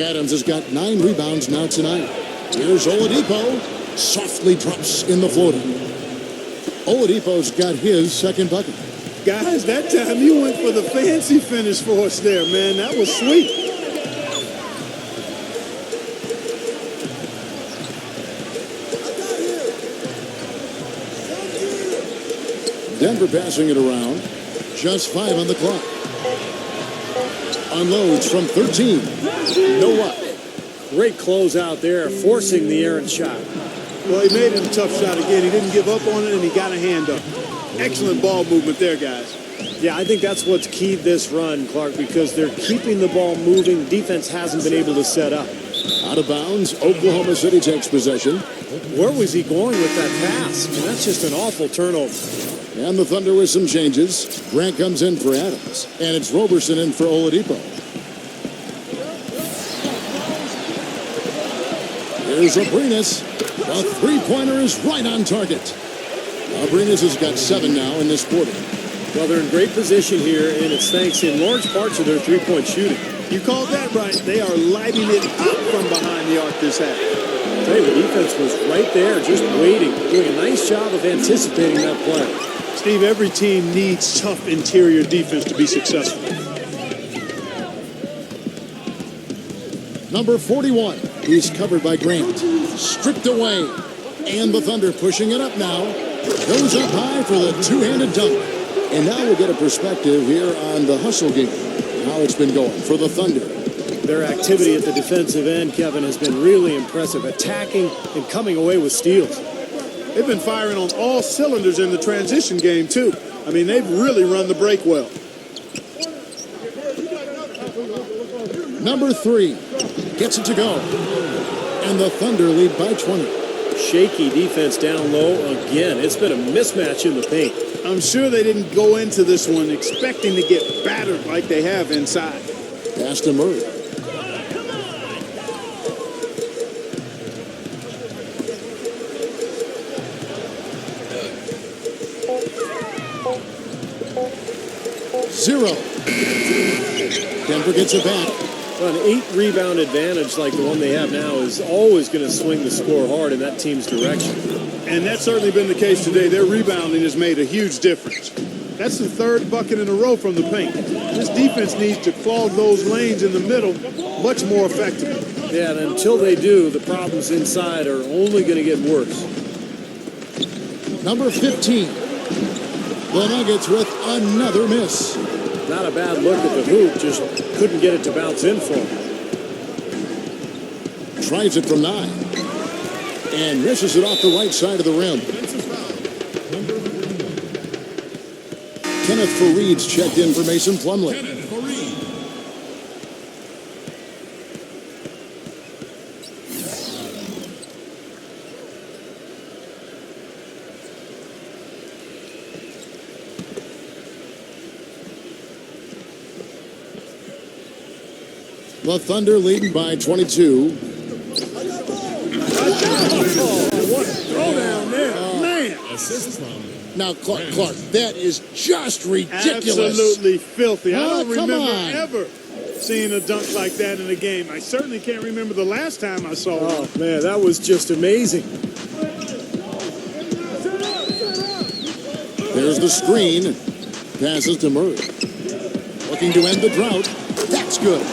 Adams has got 9 rebounds now tonight. Here's Oladipo. Softly drops in the floater. Oladipo's got his second bucket. Guys, that time you went for the fancy finish for us there, man. That was sweet. Denver passing it around. Just 5 on the clock. Unloads from 13. You know what? Great close out there, forcing the errant shot. Well, he made it a tough shot again. He didn't give up on it, and he got a hand up. Excellent ball movement there, guys. Yeah, I think that's what's keyed this run, Clark, because they're keeping the ball moving. Defense hasn't been able to set up. Out of bounds, Oklahoma City takes possession. Where was he going with that pass? I mean, that's just an awful turnover. And the Thunder with some changes. Grant comes in for Adams, and it's Roberson in for Oladipo. Here's Abrines. The three-pointer is right on target. Abrines has got 7 now in this quarter. Well, they're in great position here, and it's thanks in large parts of their three-point shooting. You called that right. They are lighting it up from behind the arc this half. I'll tell you, the defense was right there, just waiting, doing a nice job of anticipating that play. Steve, every team needs tough interior defense to be successful. Number 41. He's covered by Grant. Stripped away. And the Thunder pushing it up now. Goes up high for the two-handed dunk. And now we'll get a perspective here on the hustle game. How it's been going for the Thunder. Their activity at the defensive end, Kevin, has been really impressive. Attacking and coming away with steals. They've been firing on all cylinders in the transition game, too. I mean, they've really run the break well. Number 3 gets it to go. And the Thunder lead by 20. Shaky defense down low again. It's been a mismatch in the paint. I'm sure they didn't go into this one expecting to get battered like they have inside. Pass to Murray. Zero. Denver gets it back. Well, an 8-rebound advantage like the one they have now is always going to swing the score hard in that team's direction. And that's certainly been the case today. Their rebounding has made a huge difference. That's the 3rd bucket in a row from the paint. This defense needs to clog those lanes in the middle much more effectively. Yeah, and until they do, the problems inside are only going to get worse. Number 15. The Nuggets with another miss. Not a bad look at the hoop, just couldn't get it to bounce in for him. Tries it from 9. And misses it off the right side of the rim. Kenneth Faried's checked in for Mason Plumlee. The Thunder leading by 22. What a throwdown there. Man. Now, Clark, that is just ridiculous. Absolutely filthy. I don't come remember on. ever seeing a dunk like that in a game. I certainly can't remember the last time I saw Oh, it. man, that was just amazing. There's the screen. Passes to Murray. Looking to end the drought. That's good.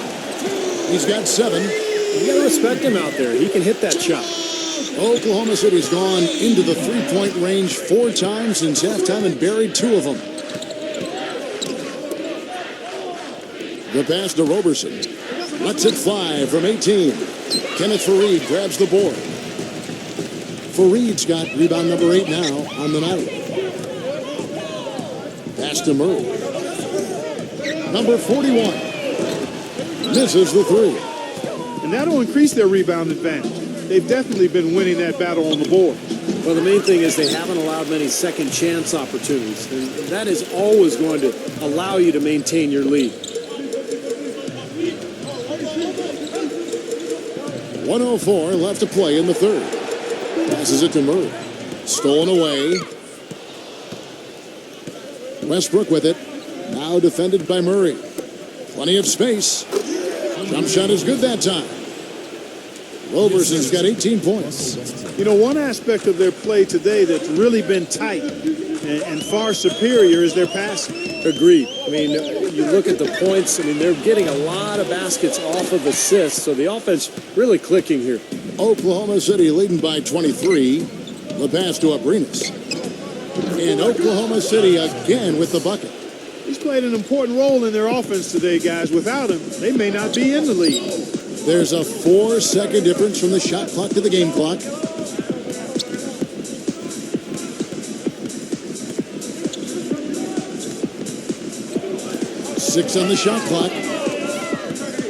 He's got 7. You got to respect him out there. He can hit that shot. Oklahoma City's gone into the three-point range 4 times since halftime and buried 2 of them. The pass to Roberson. Lets it fly from 18. Kenneth Faried grabs the board. Faried's got rebound number 8 now on the night. Pass to Murray. Number 41. Misses the 3. And that'll increase their rebound advantage. They've definitely been winning that battle on the board. Well, the main thing is they haven't allowed many second chance opportunities. And that is always going to allow you to maintain your lead. 1:04 left to play in the 3rd. Passes it to Murray. Stolen away. Westbrook with it. Now defended by Murray. Plenty of space. Jump shot is good that time. Roberson's got 18 points. You know, one aspect of their play today that's really been tight and far superior is their passing. Agreed. I mean, you look at the points. I mean, they're getting a lot of baskets off of assists, so the offense really clicking here. Oklahoma City leading by 23. The pass to Abrinas. And Oklahoma City again with the bucket. He's played an important role in their offense today, guys. Without him, they may not be in the lead. There's a 4-second difference from the shot clock to the game clock. Six on the shot clock.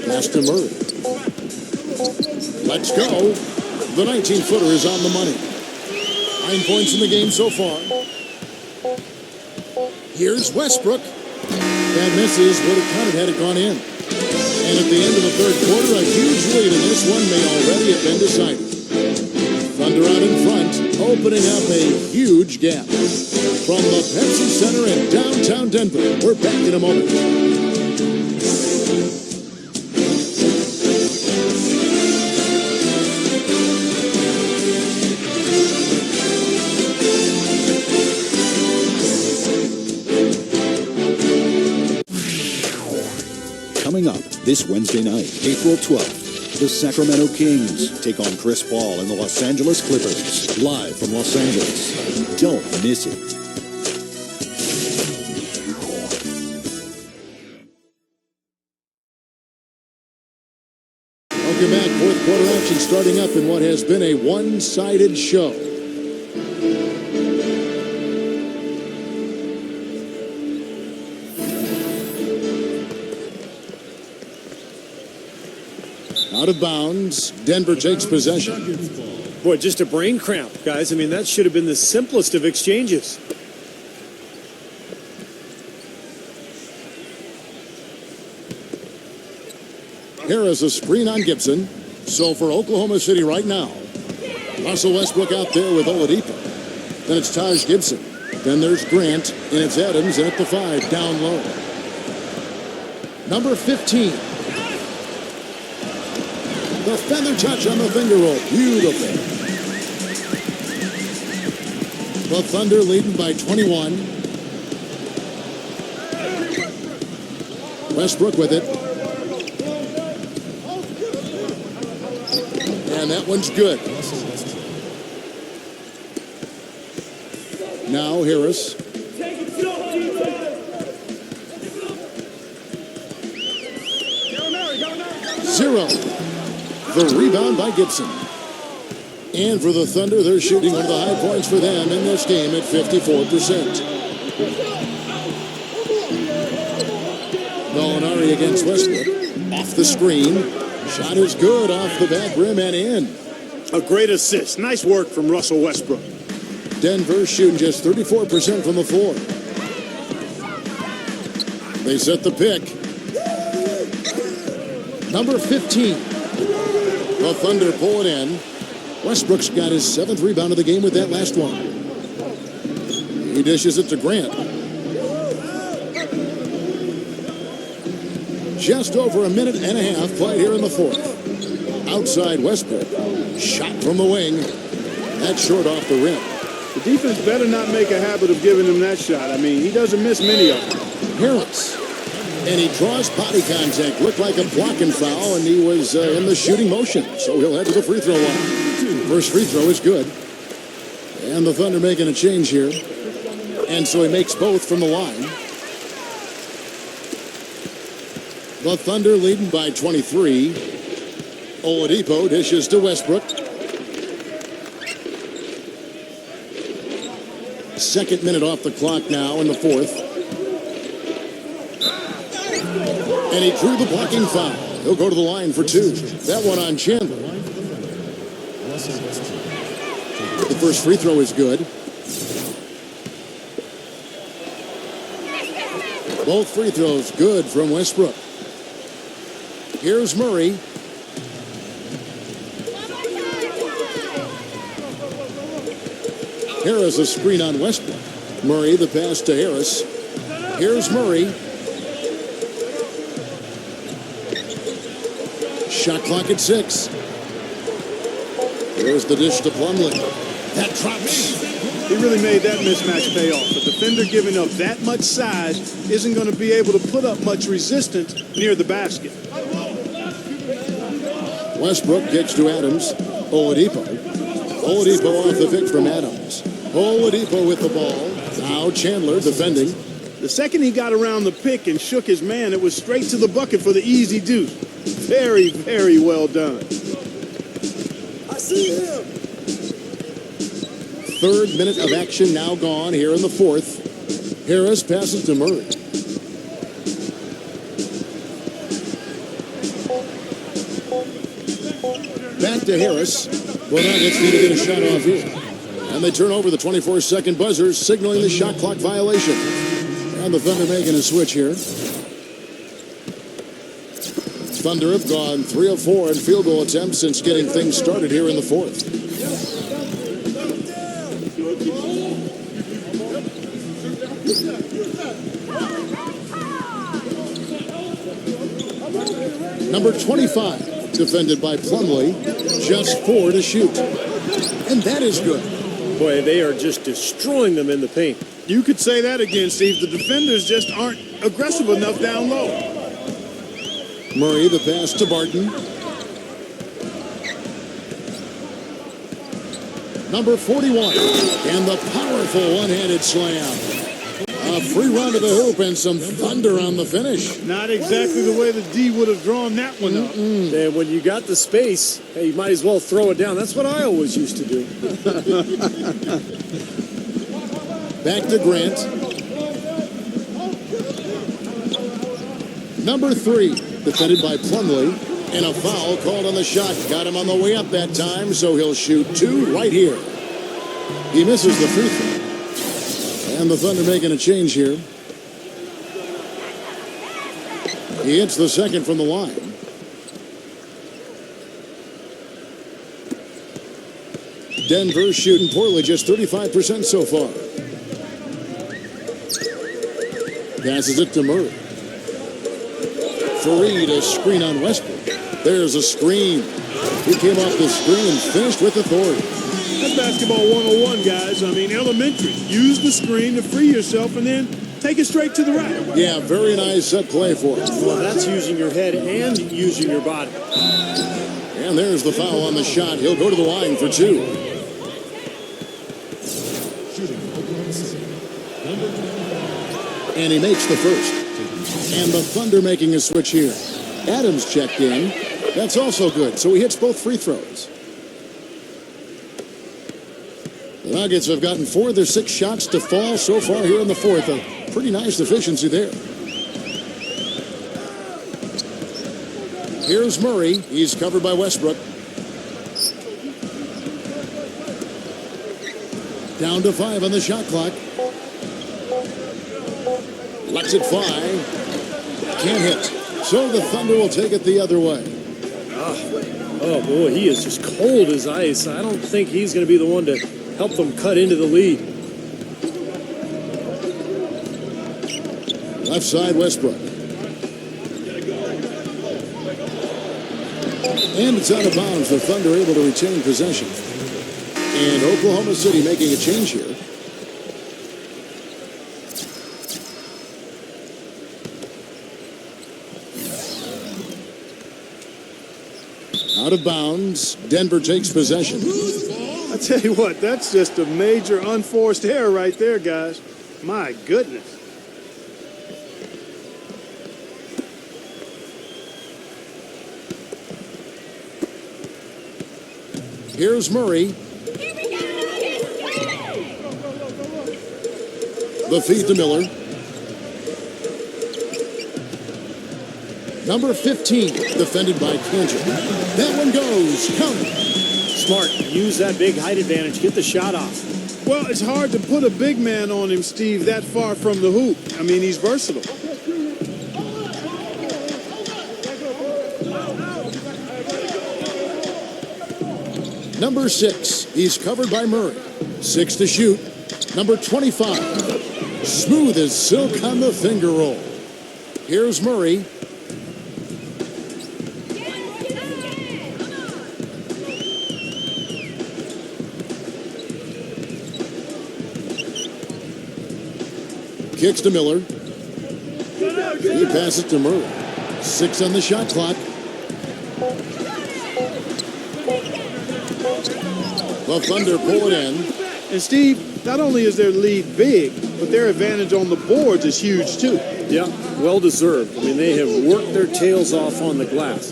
Pass to Murray. Let's go. The 19-footer is on the money. 9 points in the game so far. Here's Westbrook. That misses. Would have counted had it gone in. And at the end of the third quarter, a huge lead, and this one may already have been decided. Thunder out in front, opening up a huge gap. From the Pepsi Center in downtown Denver, we're back in a moment. Coming up this Wednesday night, April 12th, the Sacramento Kings take on Chris Paul and the Los Angeles Clippers, live from Los Angeles. Don't miss it. Welcome back. Fourth quarter action starting up in what has been a one-sided show. Out of bounds. Denver takes possession. Boy, just a brain cramp, guys. I mean, that should have been the simplest of exchanges. Harris a screen on Gibson. So for Oklahoma City right now, Russell Westbrook out there with Oladipo. Then it's Taj Gibson. Then there's Grant, and it's Adams, and at the 5, down low. Number 15. The feather touch on the finger roll. Beautiful. The Thunder leading by 21. Westbrook with it. And that one's good. Now Harris. Zero. The rebound by Gibson. And for the Thunder, they're shooting one of the high points for them in this game at 54%. Gallinari against Westbrook. Off the screen. Shot is good off the back rim and in. A great assist. Nice work from Russell Westbrook. Denver shooting just 34% from the floor. They set the pick. Number 15. The Thunder pull it in. Westbrook's got his 7th rebound of the game with that last one. He dishes it to Grant. Just over a minute and a half played here in the fourth. Outside Westbrook. Shot from the wing. That's short off the rim. The defense better not make a habit of giving him that shot. I mean, he doesn't miss many of them. Harris. And he draws body contact. Looked like a blocking foul, and he was in the shooting motion. So he'll head to the free throw line. First free throw is good. And the Thunder making a change here. And so he makes both from the line. The Thunder leading by 23. Oladipo dishes to Westbrook. Second minute off the clock now in the fourth. And he drew the blocking foul. He'll go to the line for 2. That one on Chandler. The first free throw is good. Both free throws good from Westbrook. Here's Murray. Harris a screen on Westbrook. Murray the pass to Harris. Here's Murray. Shot clock at 6. Here's the dish to Plumlee. That drops. He really made that mismatch pay off. A defender giving up that much size isn't going to be able to put up much resistance near the basket. Westbrook gets to Adams. Oladipo. Oladipo off the pick from Adams. Oladipo with the ball. Now Chandler defending. The second he got around the pick and shook his man, it was straight to the bucket for the easy deuce. Very, very well done. I see him. Third minute of action now gone here in the fourth. Harris passes to Murray. Back to Harris. Well, Nuggets need to get a shot off here. And they turn over the 24-second buzzer, signaling the shot clock violation. And the Thunder making a switch here. Thunder have gone 3 of 4 in field goal attempts since getting things started here in the fourth. Number 25, defended by Plumlee, just 4 to shoot. And that is good. Boy, they are just destroying them in the paint. You could say that again, Steve. The defenders just aren't aggressive enough down low. Murray, the pass to Barton. Number 41, and the powerful one-handed slam. A free run to the hoop and some thunder on the finish. Not exactly the way the D would have drawn that one up. And when you got the space, hey, you might as well throw it down. That's what I always used to do. Back to Grant. Number 3, defended by Plumlee. And a foul called on the shot. Got him on the way up that time, so he'll shoot 2 right here. He misses the free throw. And the Thunder making a change here. He hits the second from the line. Denver shooting poorly, just 35% so far. Passes it to Murray. Fareed, a screen on Westbrook. There's a screen. He came off the screen and finished with authority. That's basketball 101, guys. I mean, elementary. Use the screen to free yourself and then take it straight to the right. Yeah, very nice set play for him. Well, that's using your head and using your body. And there's the foul on the shot. He'll go to the line for 2. And he makes the first. And the Thunder making a switch here. Adams checked in. That's also good. So he hits both free throws. The Nuggets have gotten 4 of their 6 shots to fall so far here in the fourth. A pretty nice efficiency there. Here's Murray. He's covered by Westbrook. Down to 5 on the shot clock. Lets it fly. Can't hit. So the Thunder will take it the other way. Oh, boy, he is just cold as ice. I don't think he's going to be the one to help them cut into the lead. Left side, Westbrook. And it's out of bounds. The Thunder able to retain possession. And Oklahoma City making a change here. Out of bounds. Denver takes possession. I tell you what, that's just a major unforced error right there, guys. My goodness. Here's Murray. The feed to Miller. Number 15, defended by Kendrick. That one goes. Count it. Smart. Use that big height advantage. Get the shot off. Well, it's hard to put a big man on him, Steve, that far from the hoop. I mean, he's versatile. Number 6, he's covered by Murray. 6 to shoot. Number 25, smooth as silk on the finger roll. Here's Murray. Kicks to Miller. He passes to Murray. 6 on the shot clock. The Thunder pull it in. And Steve, not only is their lead big, but their advantage on the boards is huge too. Yeah, well deserved. I mean, they have worked their tails off on the glass.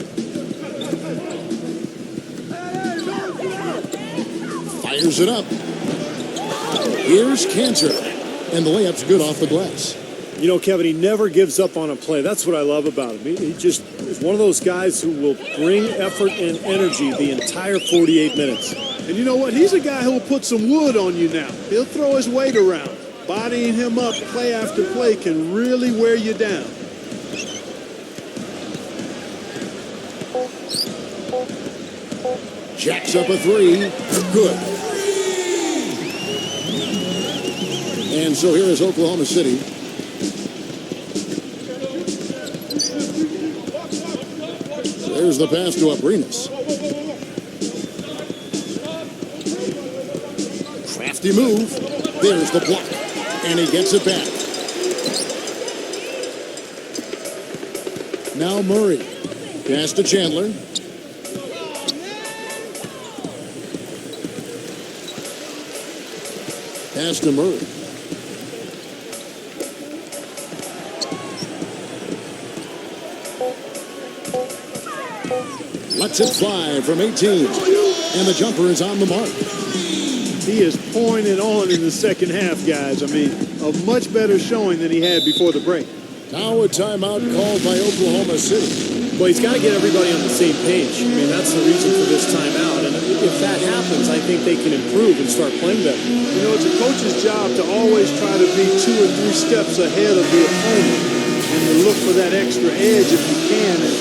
Fires it up. Here's Cantor. And the layup's good off the glass. You know, Kevin, he never gives up on a play. That's what I love about him. He just is one of those guys who will bring effort and energy the entire 48 minutes. And you know what? He's a guy who will put some wood on you now. He'll throw his weight around. Bodying him up play after play can really wear you down. Jacks up a 3. Good. And so here is Oklahoma City. There's the pass to Abrinas. Crafty move. There's the block. And he gets it back. Now Murray. Pass to Chandler. Pass to Murray. Lets it fly from 18. And the jumper is on the mark. He is pouring it on in the second half, guys. I mean, a much better showing than he had before the break. Now a timeout called by Oklahoma City. Well, he's got to get everybody on the same page. I mean, that's the reason for this timeout. And if that happens, I think they can improve and start playing better. You know, it's a coach's job to always try to be 2 or 3 steps ahead of the opponent and to look for that extra edge if you can. And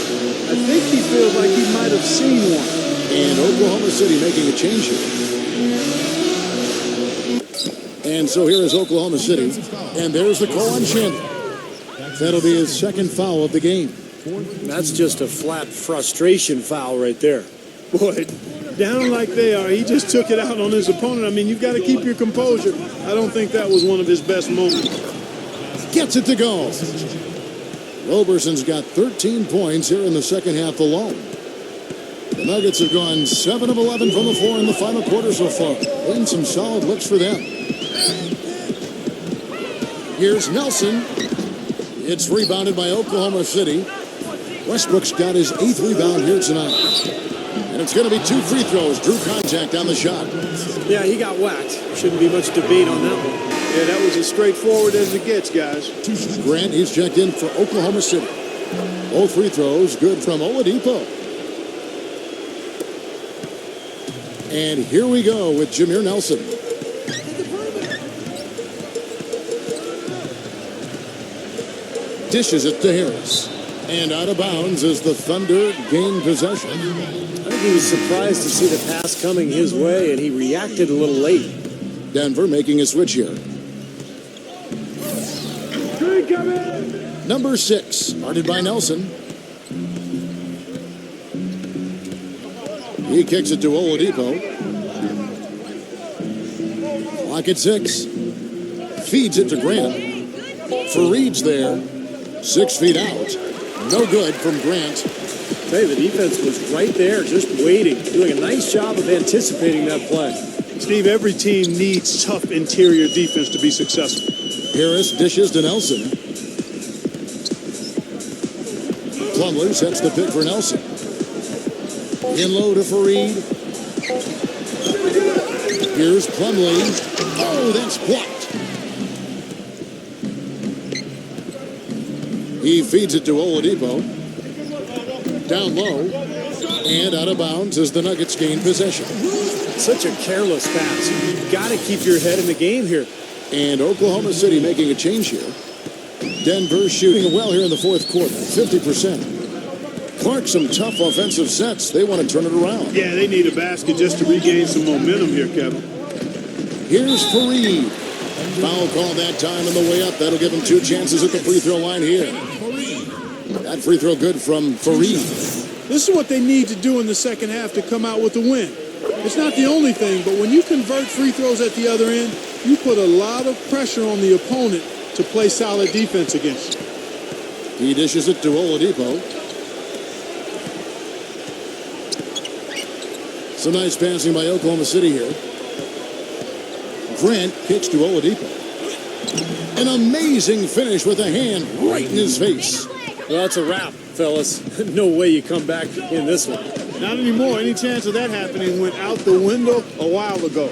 I think he feels like he might have seen one. And Oklahoma City making a change here. And so here is Oklahoma City. And there's the call on Chandler. That'll be his second foul of the game. That's just a flat frustration foul right there. Boy, down like they are, he just took it out on his opponent. I mean, you've got to keep your composure. I don't think that was one of his best moments. Gets it to go. Roberson's got 13 points here in the second half alone. The Nuggets have gone 7 of 11 from the floor in the final quarter so far. Been some solid looks for them. Here's Nelson. It's rebounded by Oklahoma City. Westbrook's got his 8th rebound here tonight. And it's going to be 2 free throws. Drew contact on the shot. Yeah, he got whacked. Shouldn't be much debate on that one. Yeah, that was as straightforward as it gets, guys. Grant, he's checked in for Oklahoma City. Both free throws good from Oladipo. And here we go with Jameer Nelson. Dishes it to Harris. And out of bounds as the Thunder gain possession. I think he was surprised to see the pass coming his way, and he reacted a little late. Denver making a switch here. Number 6, started by Nelson. He kicks it to Oladipo. Clock at 6. Feeds it to Grant. Fareed's there. 6 feet out. No good from Grant. Hey, the defense was right there, just waiting, doing a nice job of anticipating that play. Steve, every team needs tough interior defense to be successful. Harris dishes to Nelson. Plumlee sets the pick for Nelson. In low to Faried. Here's Plumlee. Oh, that's blocked. He feeds it to Oladipo. Down low. And out of bounds as the Nuggets gain possession. Such a careless pass. You've got to keep your head in the game here. And Oklahoma City making a change here. Denver shooting well here in the fourth quarter. 50%. Clark, some tough offensive sets. They want to turn it around. Yeah, they need a basket just to regain some momentum here, Kevin. Here's Fareed. Foul call that time on the way up. That'll give him 2 chances at the free throw line here. That free throw good from Fareed. This is what they need to do in the second half to come out with a win. It's not the only thing, but when you convert free throws at the other end, you put a lot of pressure on the opponent to play solid defense against. He dishes it to Oladipo. Some nice passing by Oklahoma City here. Grant kicks to Oladipo. An amazing finish with a hand right in his face. Well, that's a wrap, fellas. No way you come back in this one. Not anymore. Any chance of that happening went out the window a while ago.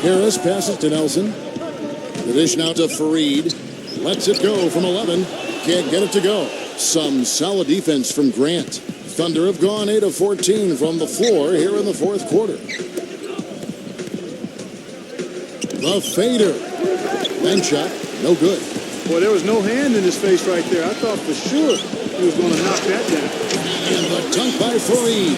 Harris passes to Nelson. The dish now to Fareed. Lets it go from 11. Can't get it to go. Some solid defense from Grant. Thunder have gone 8 of 14 from the floor here in the fourth quarter. The fader. Bank shot. No good. Boy, there was no hand in his face right there. I thought for sure he was going to knock that down. And the dunk by Fareed.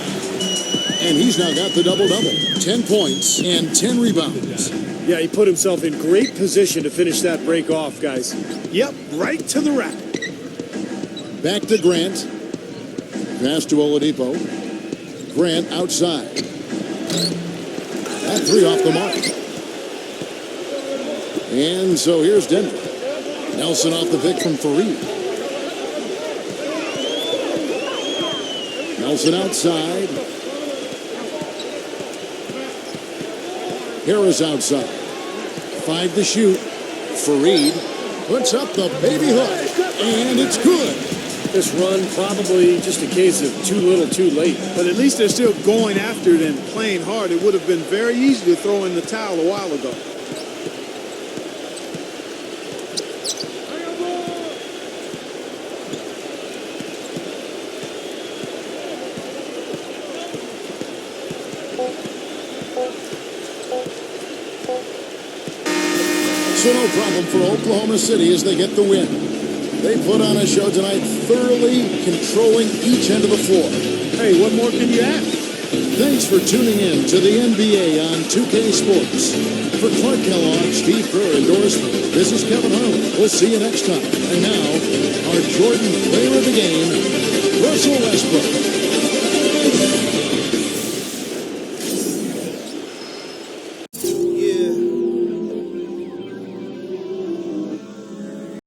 And he's now got the double-double. 10 points and 10 rebounds. Yeah, he put himself in great position to finish that break off, guys. Yep, right to the rack. Back to Grant. Pass to Oladipo. Grant outside. That three off the mark. And so here's Denver. Nelson off the pick from Fareed. Nelson outside. Harris outside. 5 to shoot. Fareed puts up the baby hook. And it's good. This run probably just a case of too little too late. But at least they're still going after it and playing hard. It would have been very easy to throw in the towel a while ago. So no problem for Oklahoma City as they get the win. They put on a show tonight, thoroughly controlling each end of the floor. Hey, what more can you ask? Thanks for tuning in to the NBA on 2K Sports. For Clark Kellogg, Steve Kerr endorsement, this is Kevin Harlan. We'll see you next time. And now, our Jordan player of the game, Russell Westbrook.